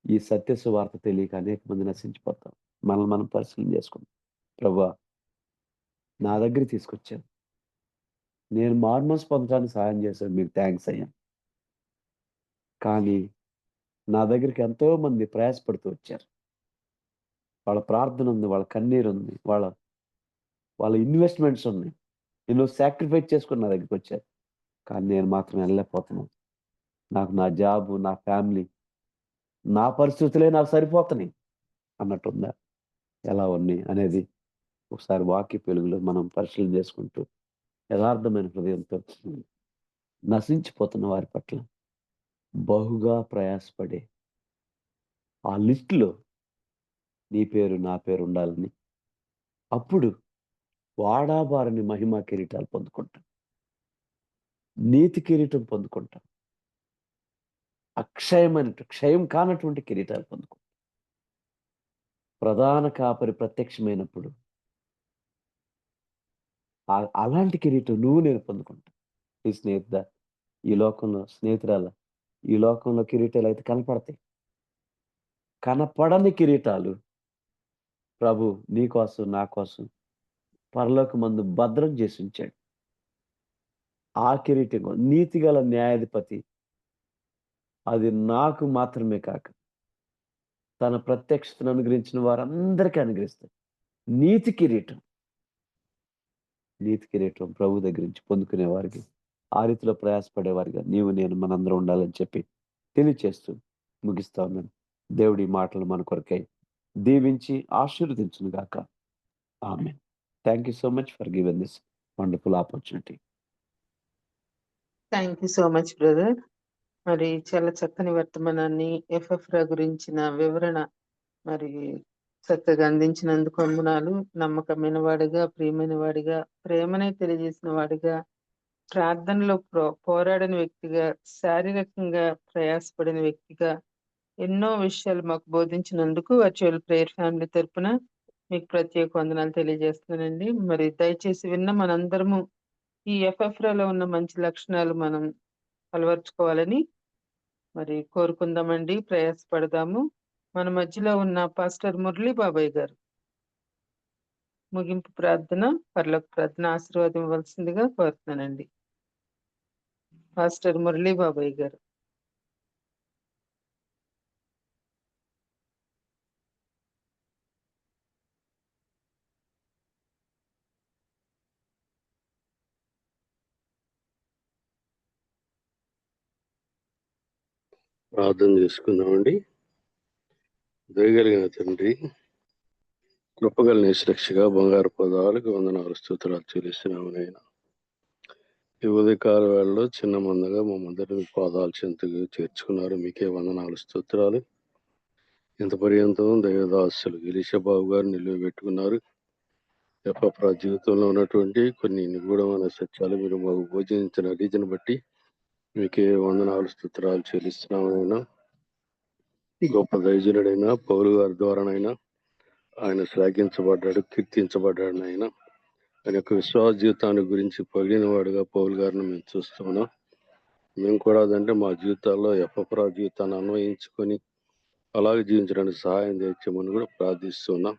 B: ఈ సత్య సువార్త తెలియక అనేక మంది నశించిపోతాం. మనల్ని మనం పరిశీలన చేసుకుందాం. ప్రభువా! నా దగ్గరికి తీసుకొచ్చావు. నేను మారుమనసు పొందడానికి సహాయం చేశావు. మీకు థాంక్స్ అయ్యా. కానీ నా దగ్గరికి ఎంతో మంది ప్రయాసపడుతూ వచ్చారు. వాళ్ళ ప్రార్థన ఉంది. వాళ్ళ కన్నీరుంది. వాళ్ళ వాళ్ళ ఇన్వెస్ట్‌మెంట్స్ ఉన్నాయి. ఎన్నో సాక్రిఫైస్ చేసుకొని నా దగ్గరికొచ్చారు. కానీ నేను మాత్రం ఎళ్ళలేకపోతున్నాను. నాకు నా జాబు, నా ఫ్యామిలీ, నా పరిస్థితులే నాకు సరిపోతున్నాయి అన్నట్టుందా? ఎలా ఉన్నాయి అనేది ఒకసారి వాక్యపు వెలుగులో మనం పరిశీలన చేసుకుంటూ యథార్థమైన హృదయంతో నశించిపోతున్న వారి పట్ల బహుగా ప్రయాసపడి ఆ లిస్ట్‌లో నీ పేరు, నా పేరు ఉండాలని అప్పుడు వాడాబారని మహిమ కిరీటాలు పొందుకుంటాం. నీతి కిరీటం పొందుకుంటాం. క్షయం కానటువంటి కిరీటాలు పొందుకుంటాం. ప్రధాన కాపరి ప్రత్యక్షమైనప్పుడు అలాంటి కిరీటం నువ్వు నేను పొందుకుంటాం. ఈ స్నేహితుడా, ఈ లోకంలో స్నేహితురాలా, ఈ లోకంలో కిరీటాలయితే కనపడతాయి. కనపడని కిరీటాలు ప్రభు నీ కోసం, నా కోసం పరలోకమందు భద్రం చేసి ఉంచాడు. ఆ కిరీటం నీతిగల న్యాయాధిపతి అది నాకు మాత్రమే కాక తన ప్రత్యక్షతను అనుగ్రహించిన వారందరికీ అనుగ్రహిస్తాడు. నీతి కిరీటం. నీతి కిరీటం ప్రభు దగ్గర నుంచి పొందుకునే వారికి, ఆ రీతిలో ప్రయాసపడేవారిగా నీవు నేను మనందరం ఉండాలని చెప్పి తెలియచేస్తూ ముగిస్తా ఉన్నాను. దేవుడి మాటలు మన కొరకై దీవించి ఆశీర్వదించును గాక. Amen. Thank you so much for giving this wonderful opportunity.
A: Thank you so much brother. మరి చాలా చక్కని వర్తమానాన్ని ఎఫెఫ్రా గురించిన వివరణ మరి చక్కగా అందించినందుకు వందనాలు. నమ్మకమైన వాడిగా, ప్రియమైన వాడిగా, ప్రేమనే తెలియజేసిన వాడిగా, ప్రార్థనలో పోరాడిన వ్యక్తిగా, శారీరకంగా ప్రయాసపడిన వ్యక్తిగా ఎన్నో విషయాలు మాకు బోధించినందుకు వర్చువల్ ప్రేయర్ ఫ్యామిలీ తరపున మీకు ప్రత్యేక వందనాలు తెలియజేస్తున్నానండి. మరి దయచేసి విన్న మనందరము ఈ ఎఫెఫ్రాలో ఉన్న మంచి లక్షణాలు మనం అలవర్చుకోవాలని మరి కోరుకుందామండి. ప్రయాసపడదాము. మన మధ్యలో ఉన్న పాస్టర్ మురళీ బాబాయ్ గారు ముగింపు ప్రార్థన, పరలోక ప్రార్థన ఆశీర్వాదం ఇవ్వాల్సిందిగా కోరుతున్నానండి. పాస్టర్ మురళీ బాబాయ్ గారు.
C: ప్రార్థన చేసుకుందామండి. దయగలిగిన తండ్రి, కృపగల నిశ్రక్షగా బంగారు పదాలకు వందనాలు స్తోత్రాలు చెల్లిస్తున్నాము నైనా. ఈ ఉదయకాల వేళలో చిన్న మందగా మమ్మందరిని పాదాల చెంతకు చేర్చుకున్నారు. మీకే వందనాలు స్తోత్రాలు. ఇంత పర్యంతం దైవదాసులు ఎలీషాబాబు గారు నిలువ పెట్టుకున్నారు. ఎఫ్ఎఫ్రా జీవితంలో ఉన్నటువంటి కొన్ని నిగూఢమైన సత్యాలు మీరు మాకు బోధించిన రీతిని బట్టి మీకే వందనాలు స్తోత్రాలు చెల్లిస్తున్నామైనా. గొప్ప దైవజనుడైన పౌలు గారి ద్వారానైనా ఆయన శ్లాఘించబడ్డాడు, కీర్తించబడ్డాడు. ఆయన యొక్క విశ్వాస జీవితాన్ని గురించి పొగిడిన వాడుగా పౌలు గారిని మేము చూస్తున్నాం. మేము కూడా అదంటే మా జీవితాల్లో ఎఫ్ఎఫ్రా జీవితాన్ని అన్వయించుకొని అలాగే జీవించడానికి సహాయం తెచ్చామని కూడా ప్రార్థిస్తున్నాం.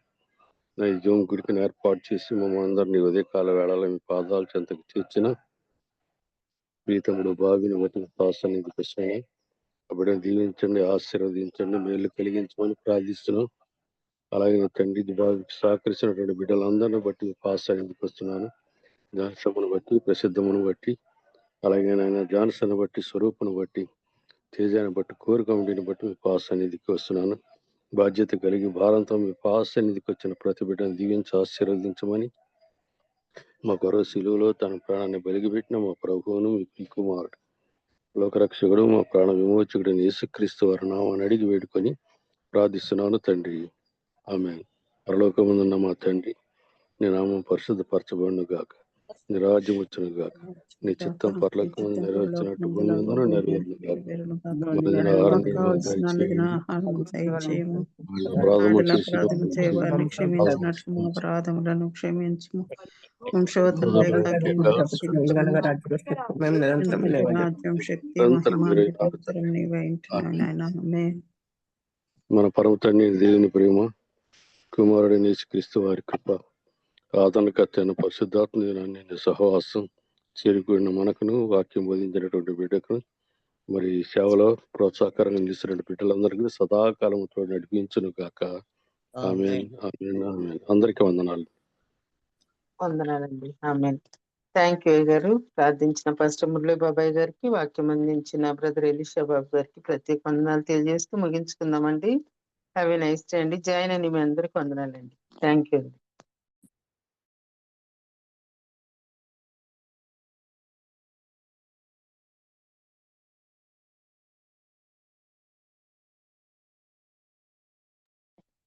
C: ఈ జూమ్ గుడికి ఏర్పాటు చేసి మమ్మల్ని అందరినీ ఉదయకాల వేళలో మీ పాదాల చెంతకు తీర్చిన ప్రీతముడు బావిని బట్టి పాసాన్ని కృష్ణని అప్పుడే దీవించండి, ఆశీర్వదించండి, మేలు కలిగించమని ప్రార్థిస్తున్నాం. అలాగే తండ్రి బావికి సహకరించినటువంటి బిడ్డలందరినీ బట్టి పాసానికి వస్తున్నాను. జాన్సమును బట్టి, ప్రసిద్ధమును బట్టి, అలాగే నాయన జాన్సన్ బట్టి, స్వరూపును బట్టి, తేజాన్ని బట్టి, కోర్ కమిటీని బట్టి మీ పాస్ సన్నిధికి వస్తున్నాను. బాధ్యత కలిగి భారంతో మీ పాస్ సన్నిధికి వచ్చిన ప్రతి బిడ్డను దీవించి ఆశీర్వదించమని, మా కొరకు శిలువలో తన ప్రాణాన్ని బలిగిపెట్టిన మా ప్రభువును మీ కుమారుడు లోకరక్షకుడు మా ప్రాణ విమోచకుడు యేసుక్రీస్తు వారి నామాన్ని అడిగి వేడుకొని ప్రార్థిస్తున్నాను తండ్రి. ఆమేన్. పరలోకముందున్న మా తండ్రి, నీ నామం పరిశుద్ధపరచబడును గాక, నీ రాజ్యం వచ్చును గాక, నీ చిత్తం పరలోకముందు నెరవేర్చినట్టు భూమి మీదను నెరవేరును గాక. మన ఆహారం అపరాధములు చేసి
D: చేయవారిని క్షమించినట్లు మా అపరాధములను క్షమించుము. రాజ్యం, శక్తి, మహిమ నిరంతరం నీవే ఉంటున్నాయి నాయనా. ఆమేన్.
C: మన పరమ తండ్రి దేవుని ప్రేమ, కుమారుడైన యేసుక్రీస్తు వారి కృప, ఆదరణకర్తైన పరిశుద్ధాత్మ దేవుని సహవాసం చేరుకున్న మనకును, వాక్యం బోధించినటువంటి బిడ్డకు, మరి సేవలో ప్రోత్సాహకరంగా నిలిచినటువంటి బిడ్డలందరికీ సదాకాలంతో నడిపించును గాక. ఆమేన్, ఆమేన్, ఆమేన్. అందరికీ వందనాలు.
A: వందనాలండి. ఆమేన్. థ్యాంక్ యూ గారు. ప్రార్థించిన పాస్టర్ మురళీ బాబాయ్ గారికి, వాక్యం అందించిన బ్రదర్ ఎలీషా బాబు గారికి ప్రత్యేక వందనాలు తెలియజేస్తూ ముగించుకుందామండి. హ్యావ్ ఎ నైస్ డే అండి. జాయిన్ అని మీ అందరికి వందనాలండి. థ్యాంక్ యూ అండి.